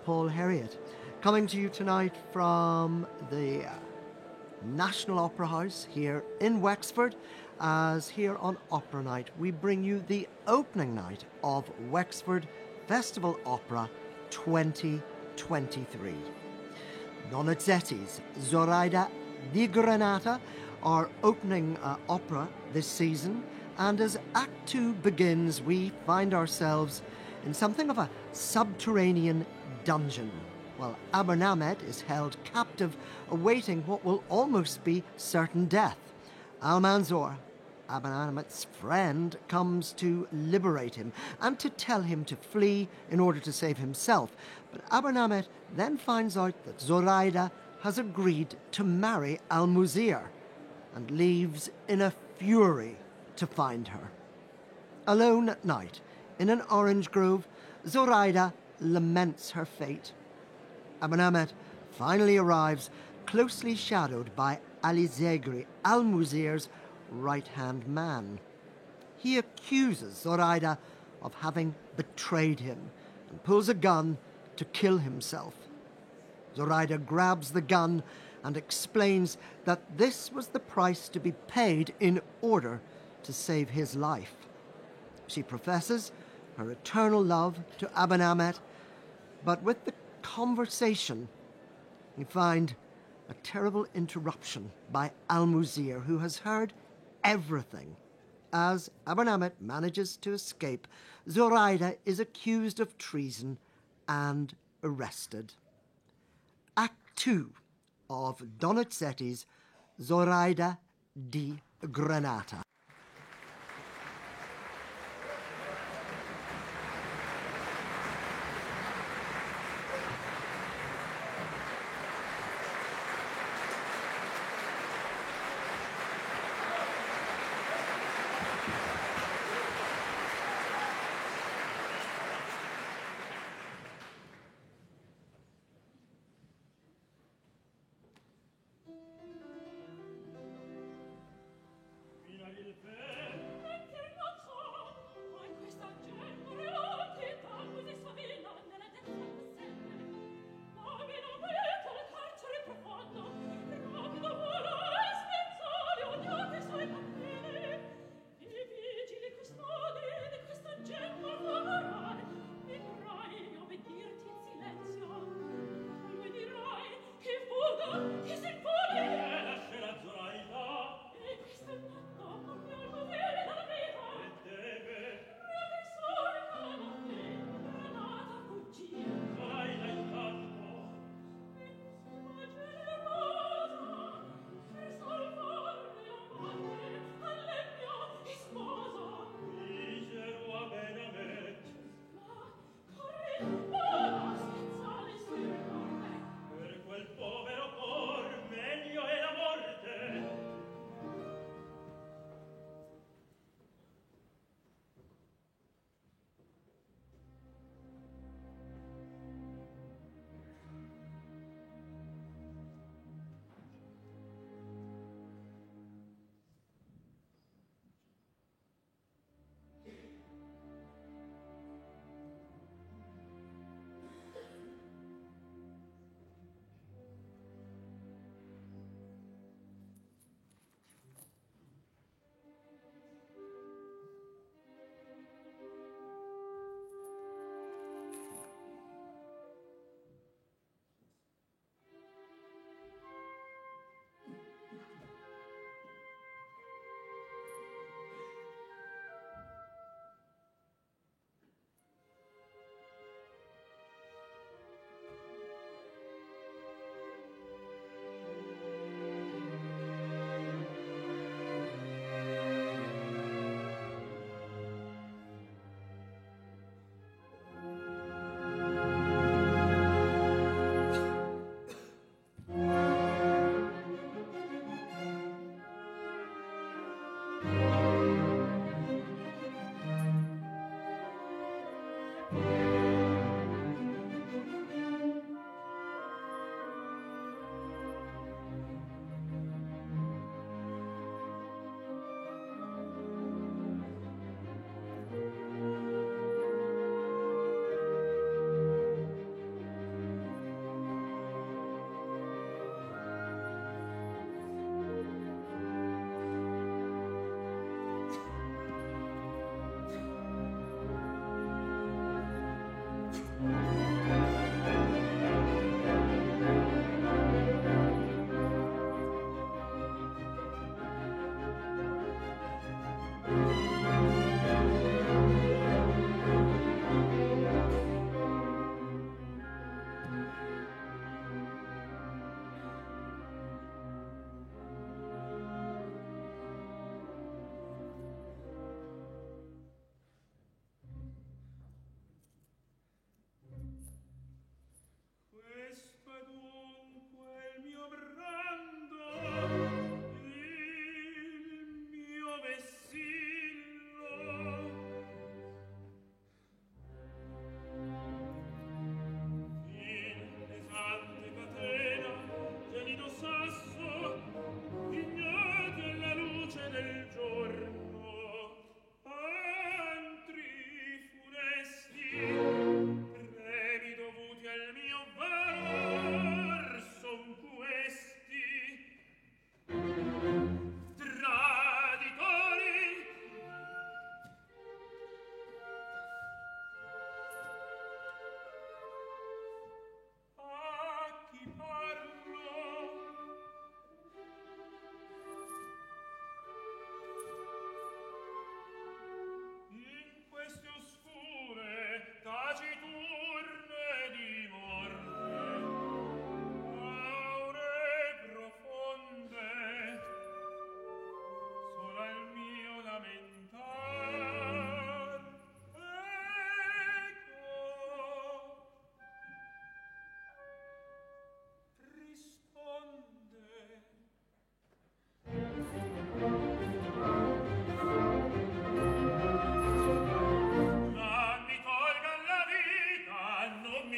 Paul Heriot, coming to you tonight from the National Opera House here in Wexford, as here on Opera Night we bring you the opening night of Wexford Festival Opera 2023. Donizetti's Zoraida di Granata, our opening opera this season, and as Act 2 begins, we find ourselves in something of a subterranean dungeon while Abenamet is held captive, awaiting what will almost be certain death. Almanzor, Abenamet's friend, comes to liberate him and to tell him to flee in order to save himself. But Abenamet then finds out that Zoraida has agreed to marry Almuzir and leaves in a fury to find her. Alone at night, in an orange grove, Zoraida laments her fate. Abenamet finally arrives, closely shadowed by Ali Zegri, Almuzir's right-hand man. He accuses Zoraida of having betrayed him and pulls a gun to kill himself. Zoraida grabs the gun and explains that this was the price to be paid in order to save his life. She professes her eternal love to Abenamet, but with the conversation, we find a terrible interruption by Almuzir, who has heard everything. As Abenamet manages to escape, Zoraida is accused of treason and arrested. Act 2 of Donizetti's Zoraida di Granata. Fino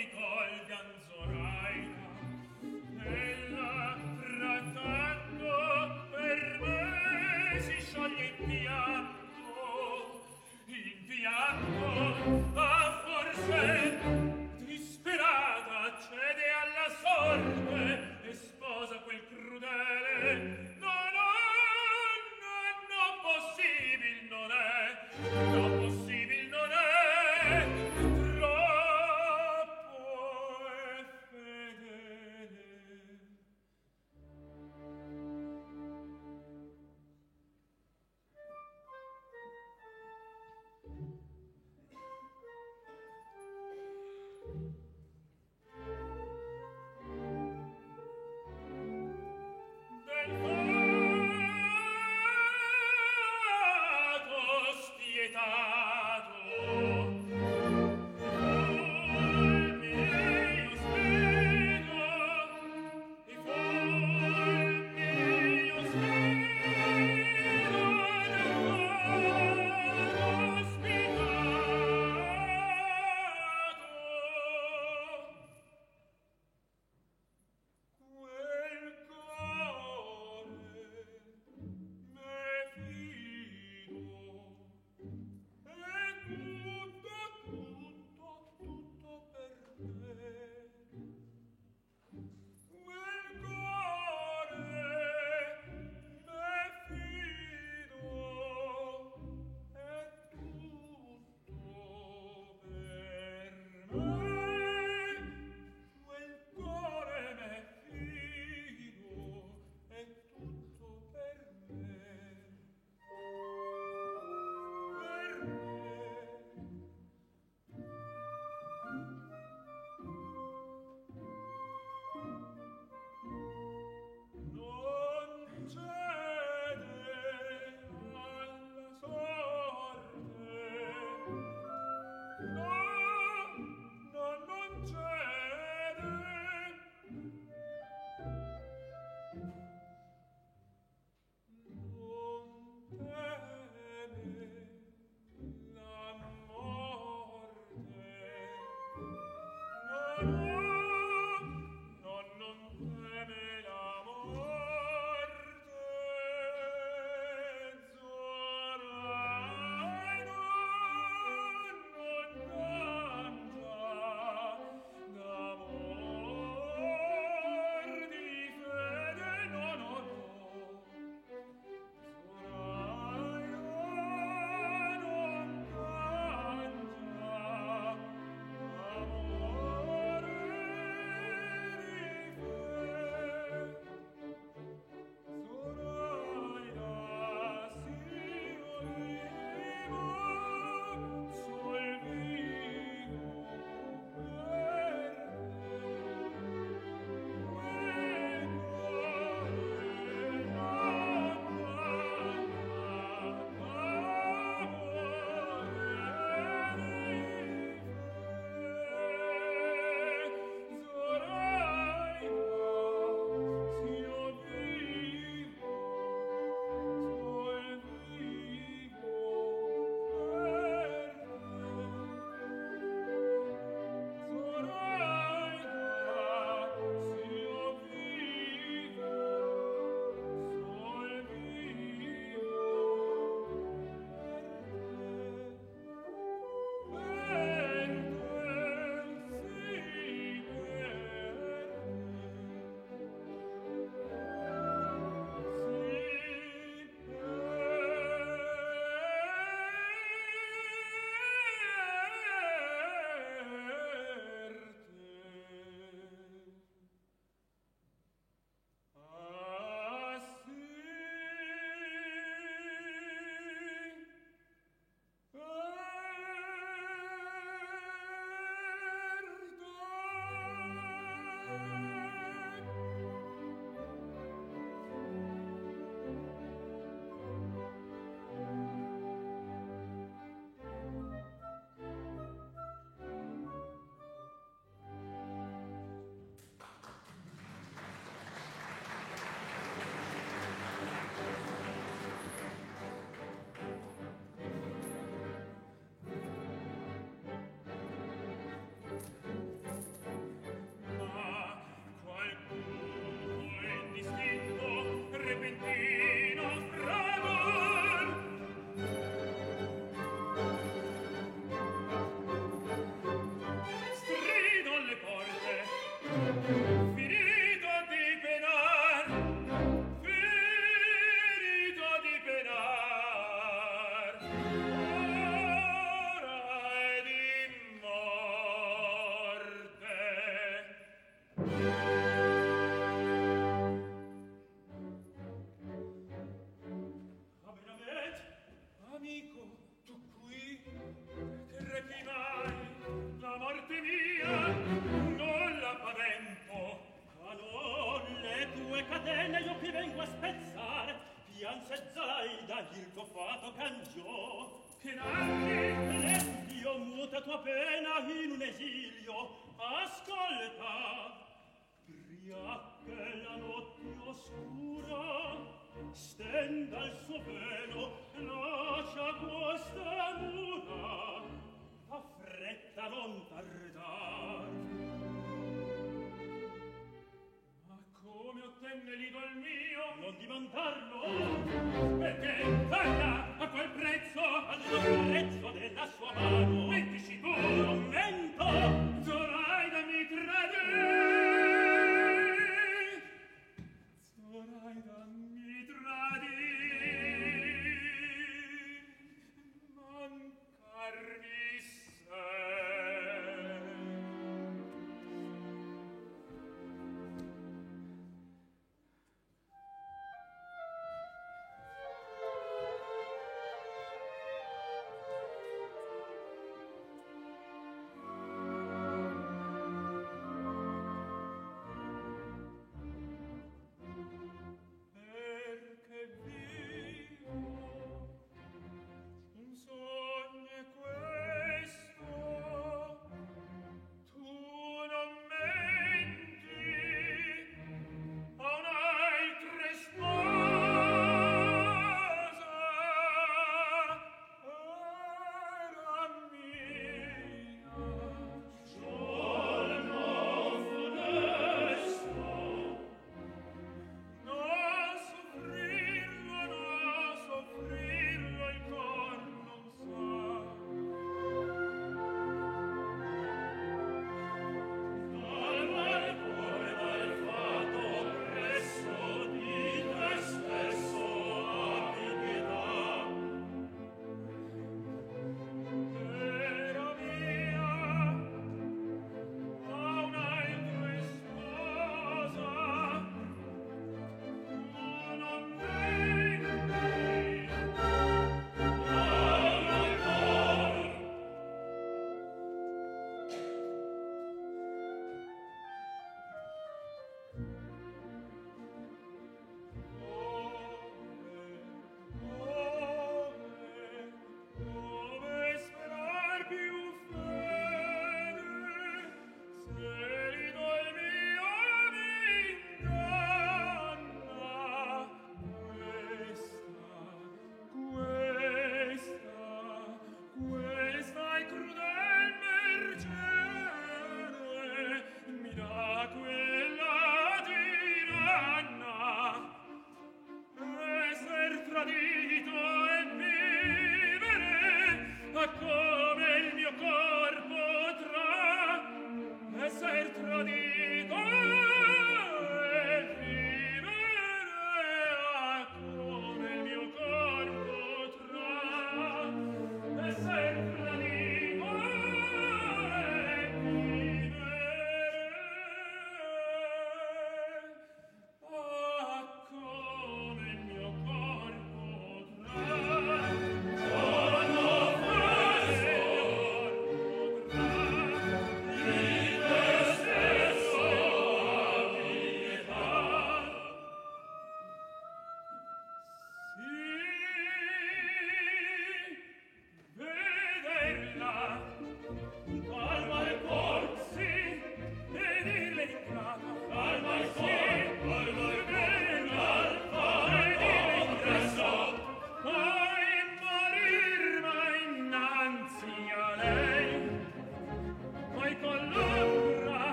mi colgan Zoraida, ella trattando per me si scioglie in pianto, ah forse disperata cede alla sorte e sposa quel crudele. No, possibil non è, no, possibil non è, troppo è fedele. che nanni io muta tua pena in un esilio. Ascolta, che la notte oscura stenda il suo velo, lascia questa mura, fa fretta non tardar. Ma come ottenne l'idol mio, non dimandarlo, perché parla a quel prezzo, al prezzo della sua mano. Mettici tu, non mento, Zoraida mi tradì. Zoraida mi tradì, mancarmi sei.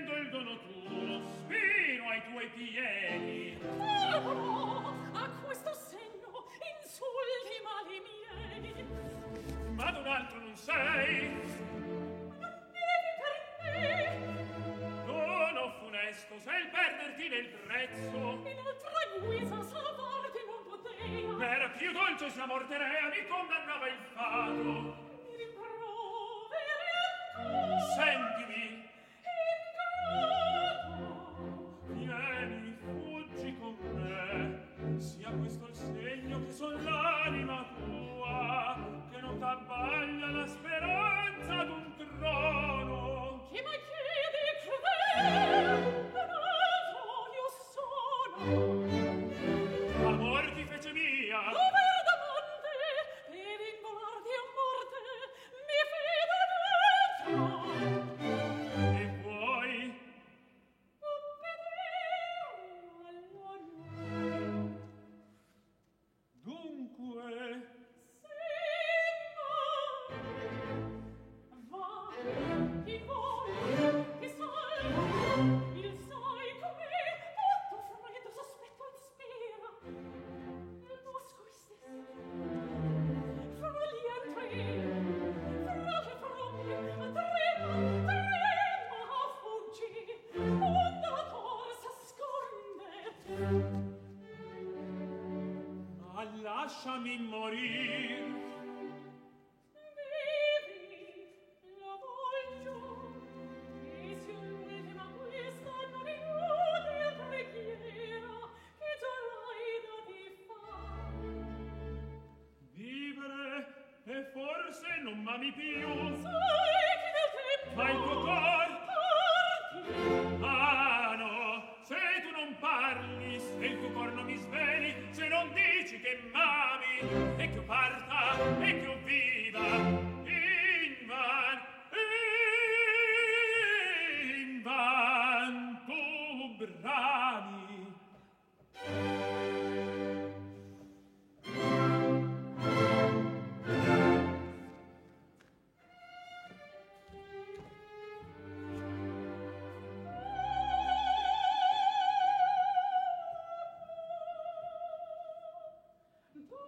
rendo il dono tuo, spino ai tuoi piedi. A questo segno insulti mali miei. Ma d'un altro non sei. Non devi per me. Dono funesto, sei il perderti nel prezzo. In altra guisa salvarti non poteva. Era più dolce se la morte rea mi condannava il fato. Mi rimproveri ancora. Sentimi. Ingrato. Vieni, fuggi con me. Sia questo il segno che son l'anima tua, che non t'abbaglia la speranza d'un trono. Chi mai chiedi crudele? Un altro io sono. Amor ti fece mia. Dover d'amante per involarti a morte mi fede dentro. E vuoi? Dunque, ma lasciami morir. Vivi, la voglio, e se l'ultima questa non inutile preghiera che Zoraida ti fa. Vivere e forse non m'ami più, Sai che del tempo ma il tuo cor. parti. Ah no, se tu non parli, se il tuo cor non mi sveli, se non dici che m'ami e che io parta e che io viva, in van tu brami. Dopo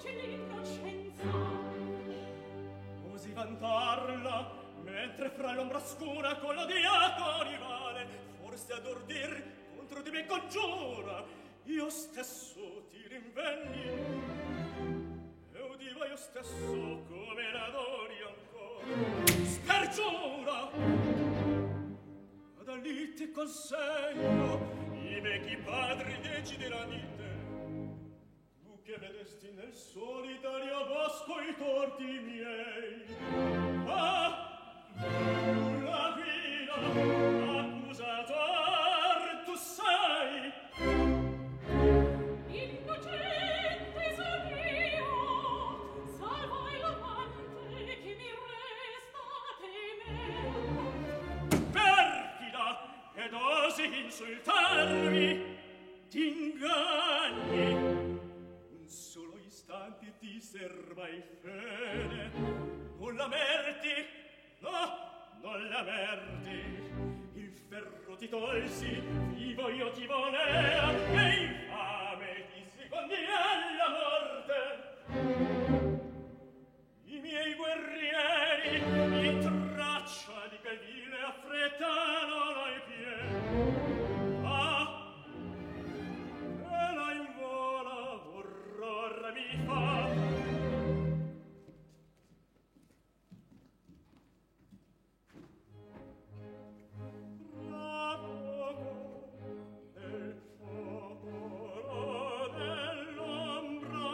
luce d'innocenza. Osi vantarla, mentre fra l'ombra oscura con l'odiato rivale forse ad ordir contro di me congiura. Io stesso ti rinvenni e udiva io stesso come l'adori ancora. Spergiura, da lì ti consegno i mechi padri decidi la vite. Tu che vedesti nel solitario bosco i torti miei. Ah, la vina accusator tu sei. Innocente son io, salvai l'amante che mi resta a temer. Perfida, ed osi insultarmi, t'inganni. Un solo istante ti serva il fede. Non l'amerti, no, non l'amerti. Il ferro ti tolsi, vivo io ti volea, e infame ti secondi alla morte. I miei guerrieri, in traccia di quel vile affrettano ai piedi. Ah, e la invola orror mi fa. Tra poco nel foro dell'ombra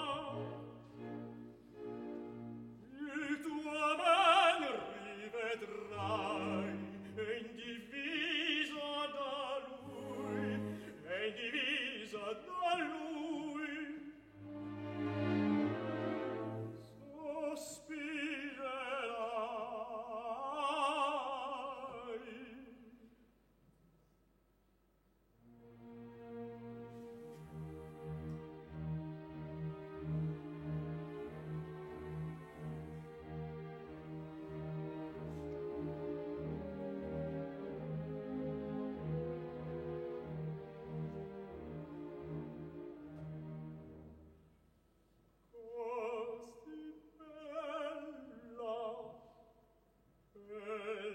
il tuo ben rivedrai, e indivisa da lui, e indivisa da lui. Sospirerai. Così bella e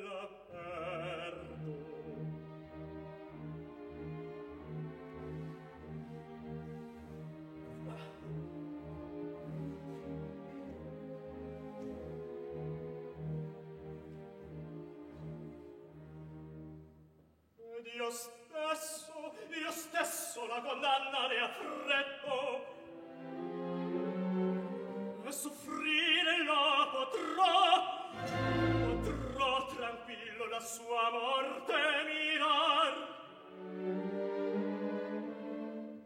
la perdo. Ed io stesso la condanna ne affretto. E soffrire la potrò tranquillo la sua morte mirar.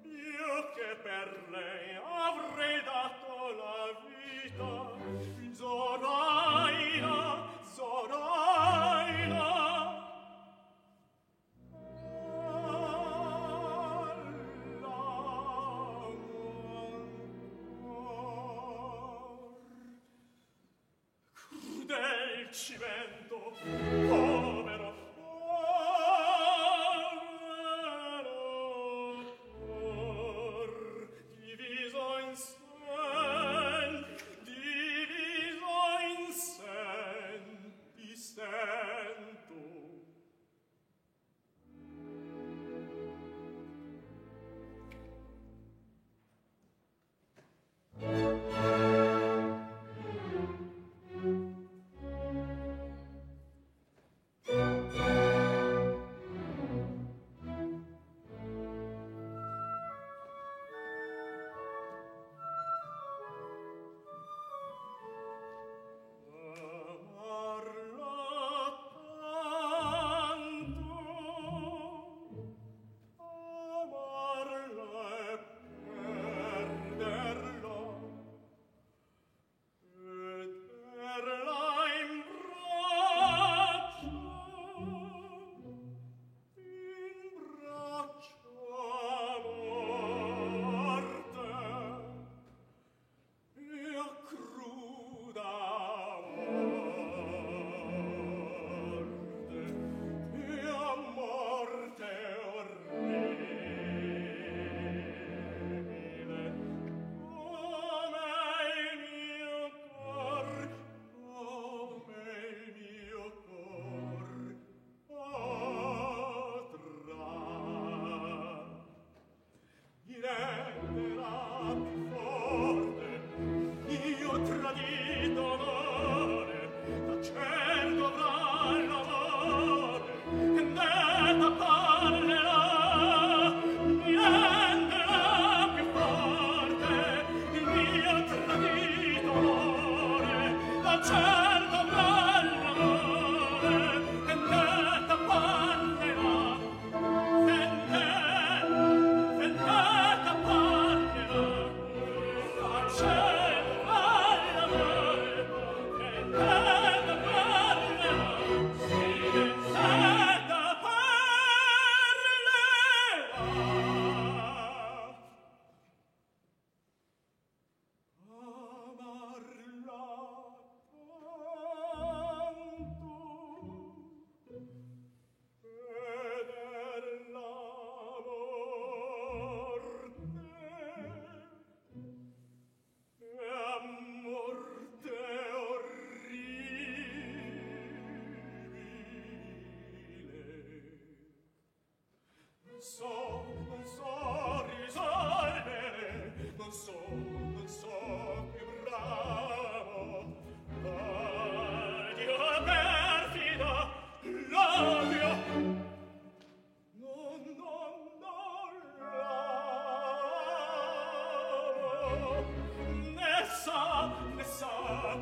Io che per lei avrei dato la vita, Zoraida, Zoraida. Crudel cimento, povero, povero, diviso in sen, ti sento.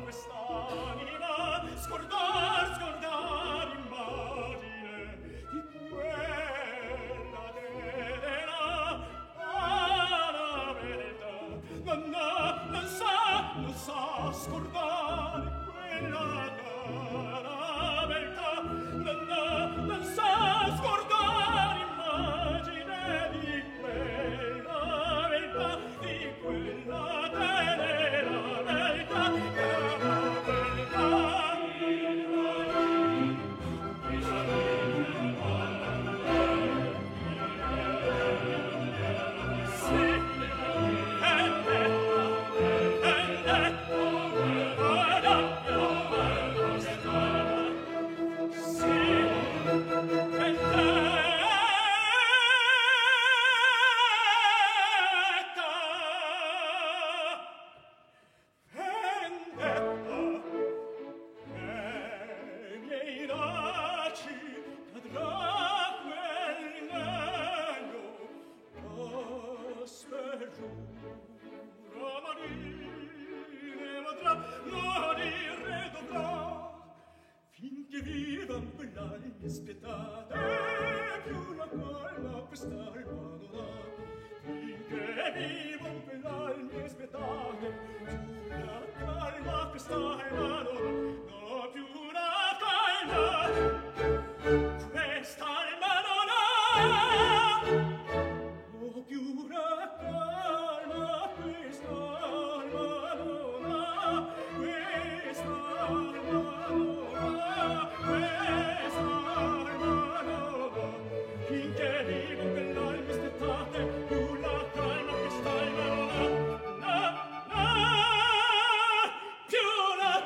quest'anima scordar immagine di quella della verità non sa scordare quella cara verità non sa scordare immagine di quella verità di quella tenera verità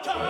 time.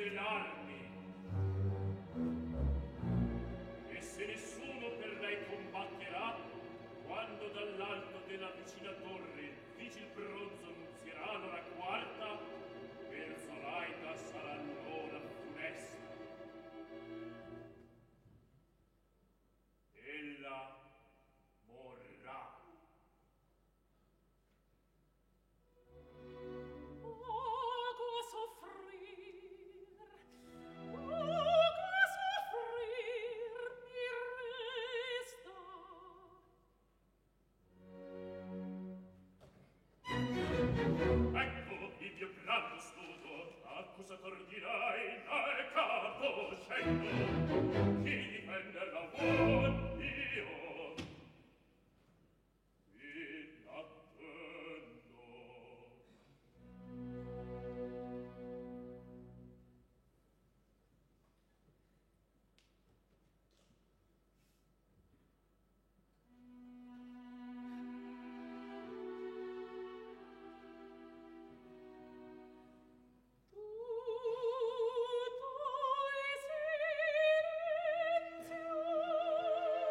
svelarmi. E se nessuno per lei combatterà, quando dall'alto della vicina torre il vigil bronzo annunzierà l'ora quarta, per Zoraida sarà l'ora funesta. Ella morrà. Poco soffrir mi resta. Ecco il mio brando studo, accusator dirai, dal capo scendo. Chi difender la vuol, io vi attendo. Tutto in silenzio.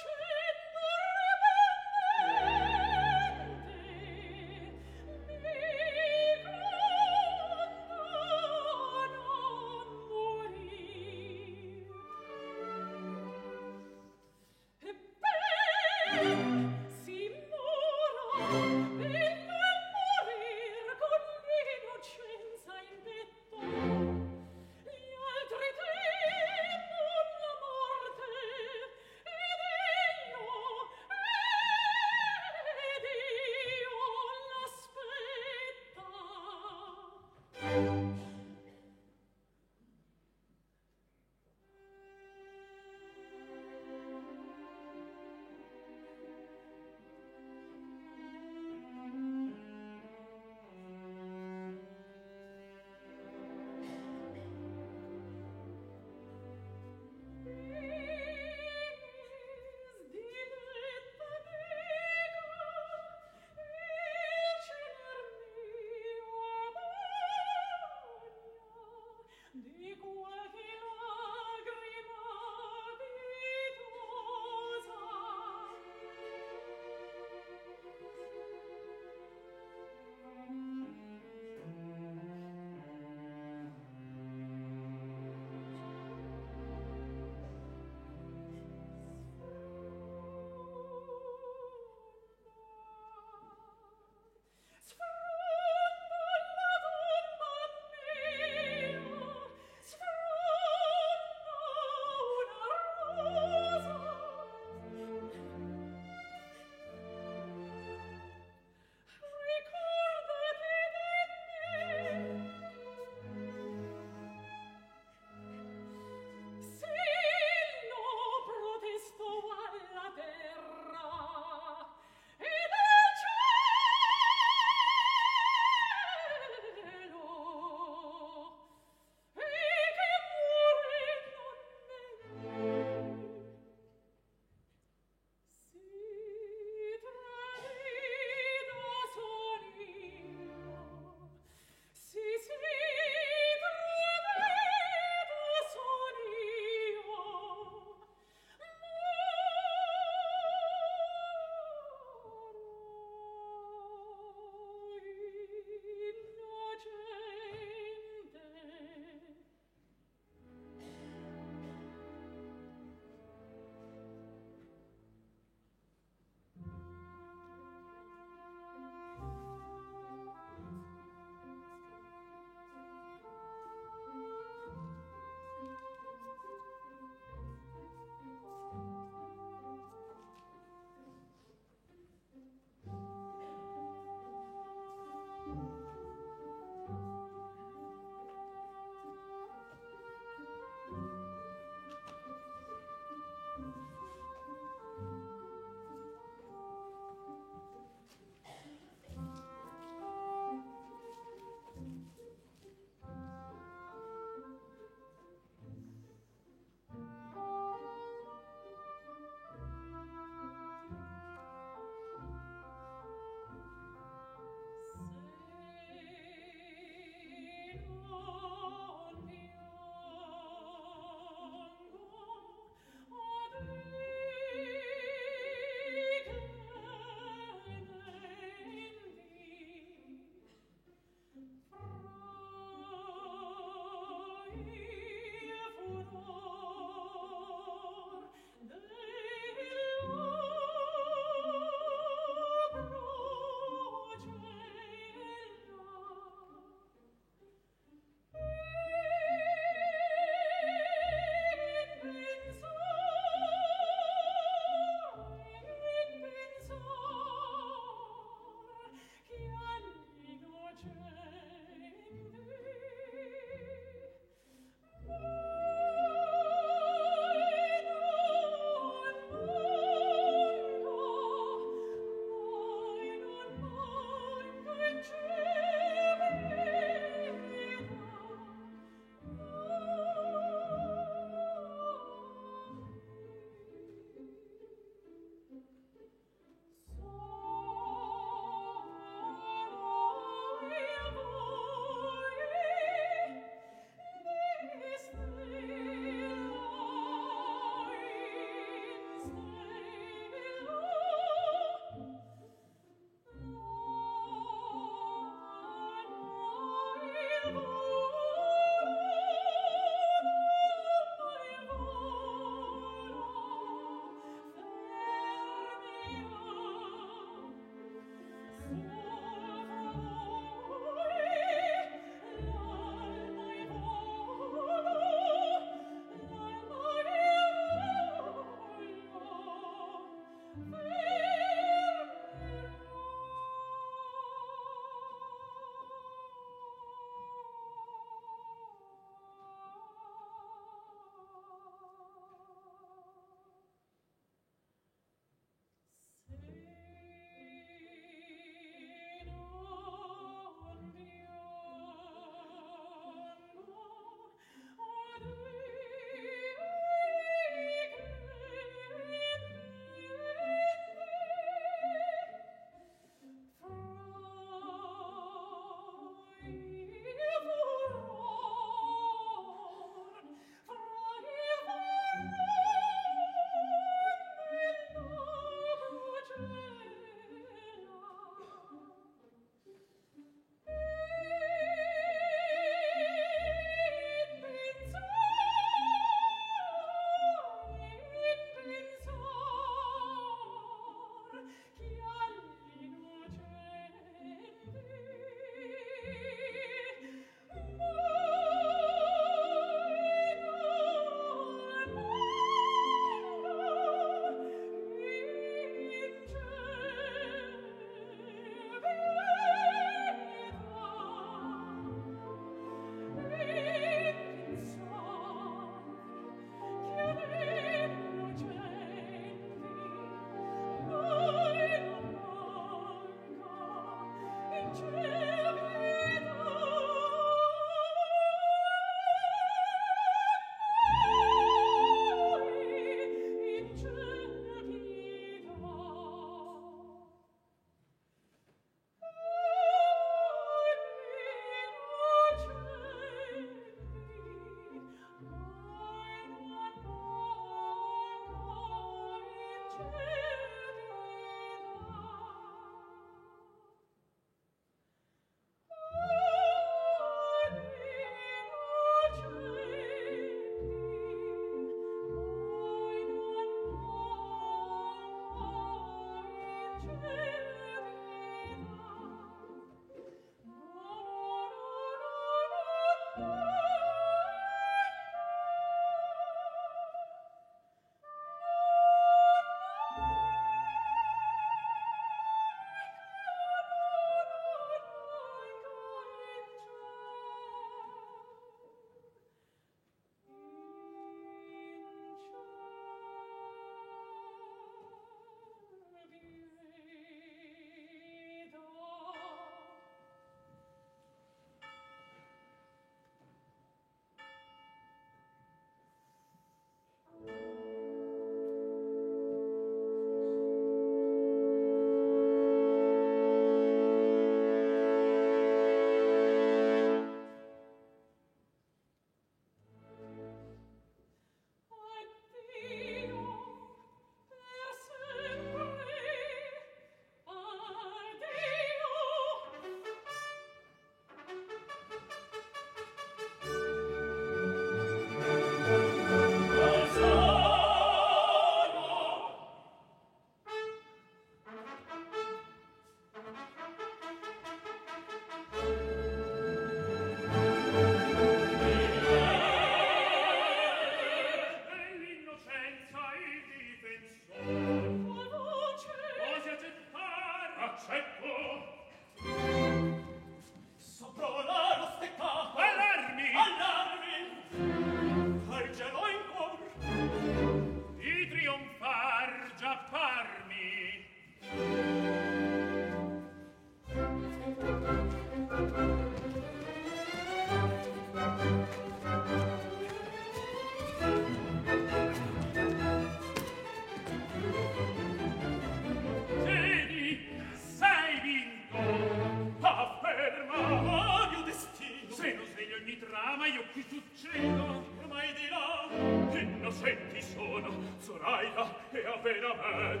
innocenti sono Zoraida e Abenamet,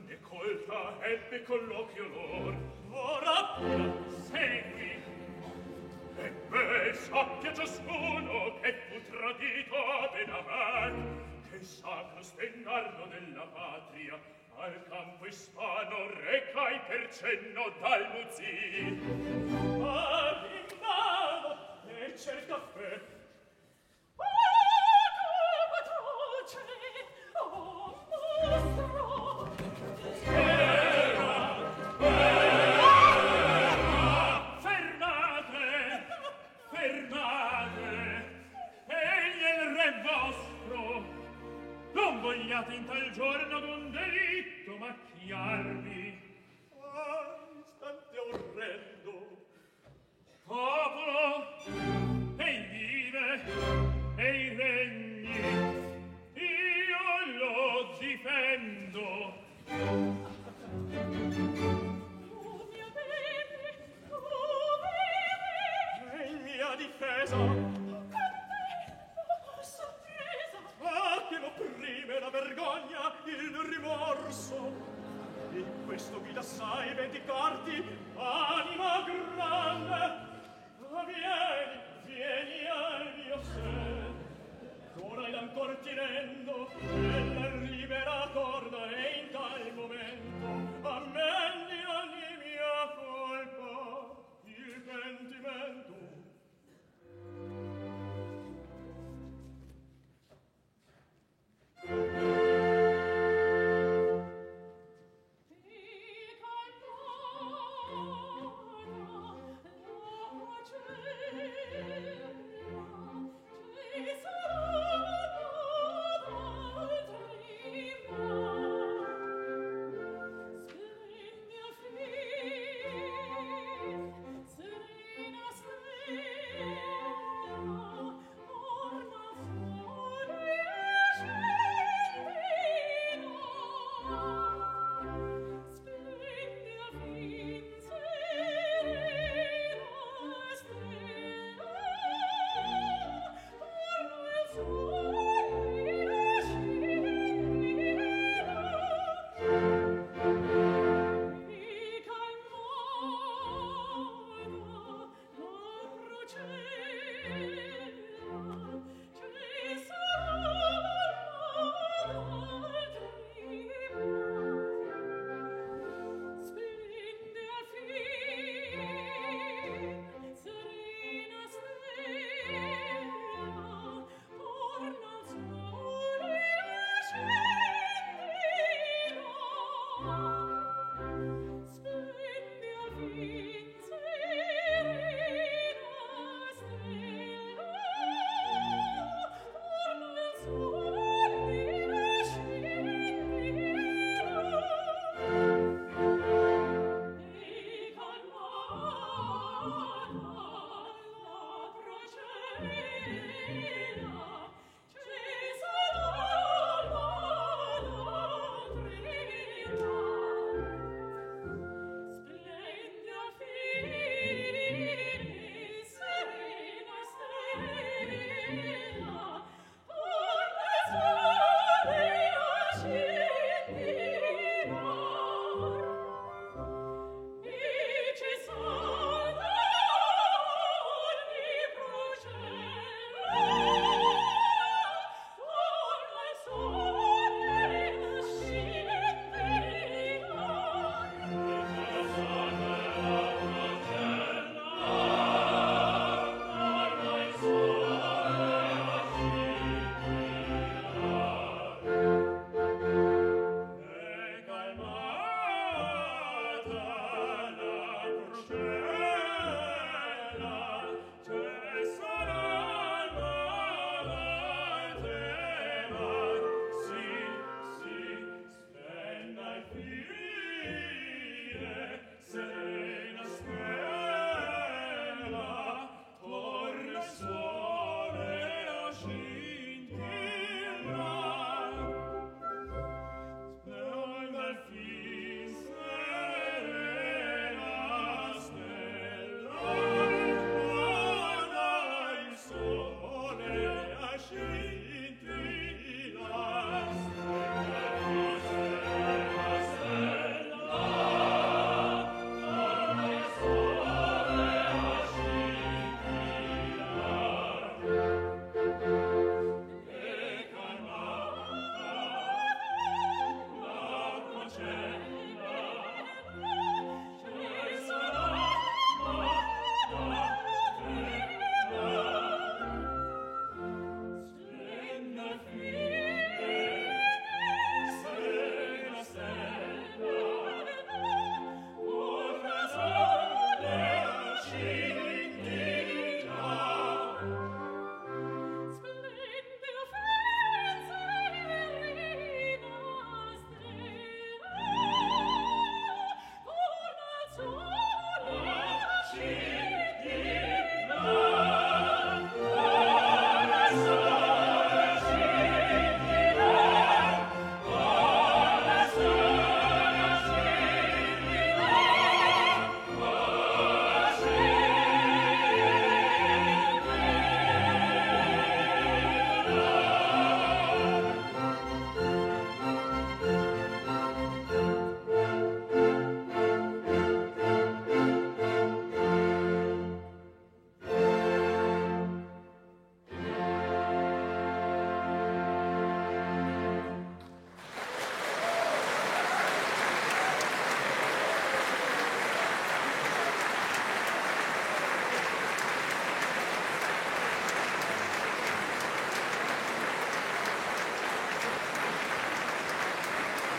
ne colta ebbe colloquio lor. Ora segui, e bel sappia ciascuno che fu tradito Abenamet, che il sacro stendardo della patria al campo ispano recai per cenno d'Almuzir. All'invano e c'è caffè. Oh, mostro! sorpresa. Sorpresa! Ah, che l'opprime la vergogna, il rimorso. E questo qui d'assai vendicarti, anima grande. Ah, vieni al mio sen. Ora ed ancor tinendo nella libera corda e in tal momento ammendi ogni mia colpa il pentimento.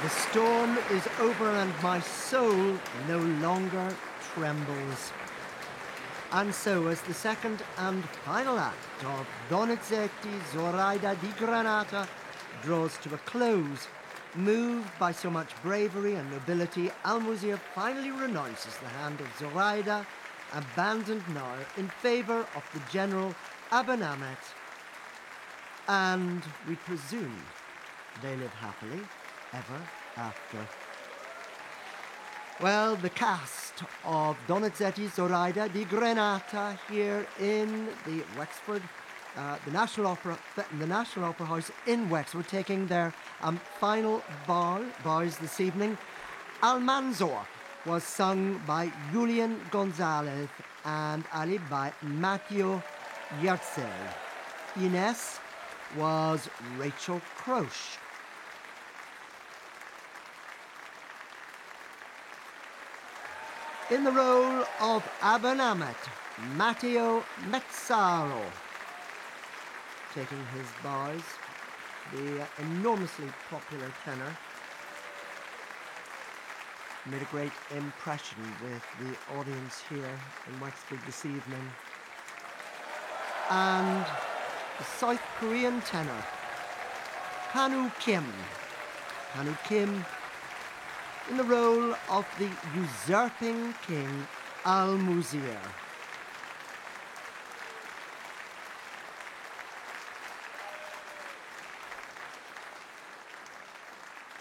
The storm is over and my soul no longer trembles. And so, as the second and final act of Donizetti Zoraida di Granata draws to a close, moved by so much bravery and nobility, Almuzir finally renounces the hand of Zoraida, abandoned now in favour of the general Abenamet, and we presume they live happily ever after. Well, the cast of Donizetti Zoraida di Granata here in the Wexford, the National Opera House in Wexford, taking their final bows this evening. Almanzor was sung by Julian Gonzalez and Ali by Matteo Yerzel. Ines was Rachel Croce. In the role of Abenamet, Matteo Mezzaro, taking his bows, the enormously popular tenor, made a great impression with the audience here in Wexford this evening. And the South Korean tenor, Panu Kim. Panu Kim in the role of the usurping king, Almuzir.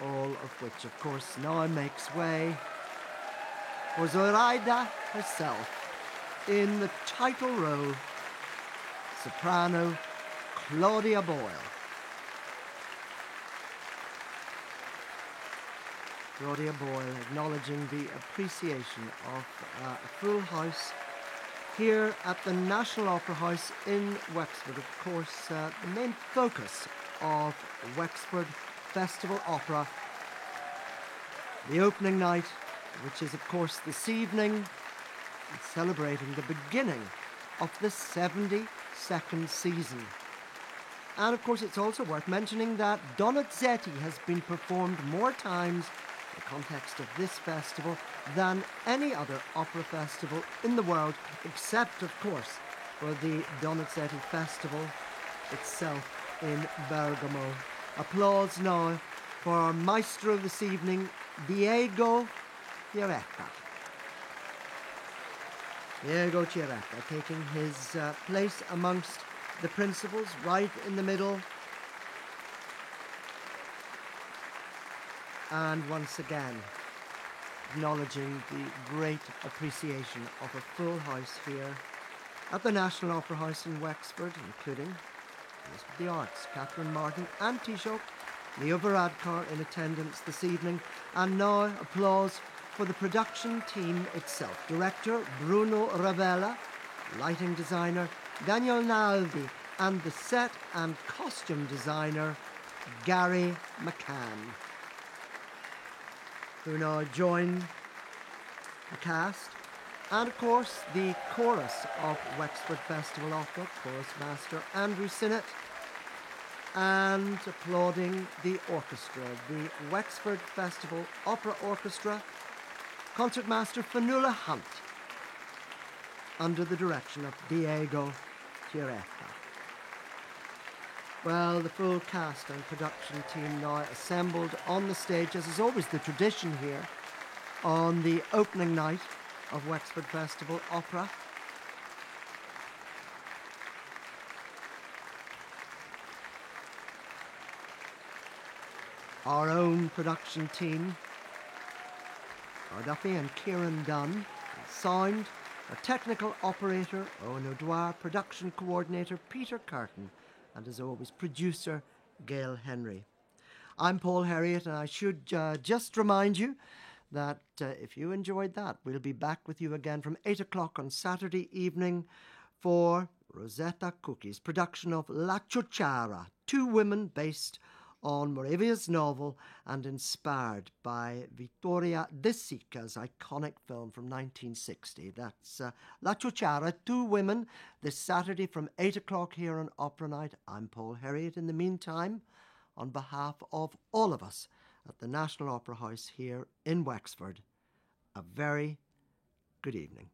All of which, of course, now makes way for Zoraida herself in the title role, soprano Claudia Boyle. Claudia Boyle acknowledging the appreciation of a full house here at the National Opera House in Wexford. Of course, the main focus of Wexford Festival Opera, the opening night, which is of course this evening, celebrating the beginning of the 72nd season. And of course it's also worth mentioning that Donizetti has been performed more times in the context of this festival than any other opera festival in the world, except of course for the Donizetti Festival itself in Bergamo. Applause now for our maestro this evening, Diego Chiaretta. Diego Chiaretta taking his place amongst the principals right in the middle. And once again, acknowledging the great appreciation of a full house here at the National Opera House in Wexford, including the Arts, Catherine Martin and Taoiseach Leo Varadkar in attendance this evening. And now applause for the production team itself. Director Bruno Ravella, lighting designer Daniel Naldi, and the set and costume designer Gary McCann, who now join the cast. And of course the chorus of Wexford Festival Opera, chorus master Andrew Sinnott, and applauding the orchestra, the Wexford Festival Opera Orchestra, concertmaster Fanula Hunt, under the direction of Diego Chiaretta. Well, the full cast and production team now assembled on the stage, as is always the tradition here, on the opening night of Wexford Festival Opera. Our own production team, Cara Duffy and Kieran Dunn, sound, our technical operator Owen O'Dwyer, production coordinator Peter Curtin, and as always, producer Gail Henry. I'm Paul Herriot, and I should just remind you that if you enjoyed that, we'll be back with you again from 8 o'clock on Saturday evening for Rosetta Cookie's production of La Ciociara, two women based on Moravia's novel and inspired by Vittoria De Sica's iconic film from 1960. That's La Ciociara, two women, this Saturday from 8 o'clock here on Opera Night. I'm Paul Herriot. In the meantime, on behalf of all of us at the National Opera House here in Wexford. A very good evening.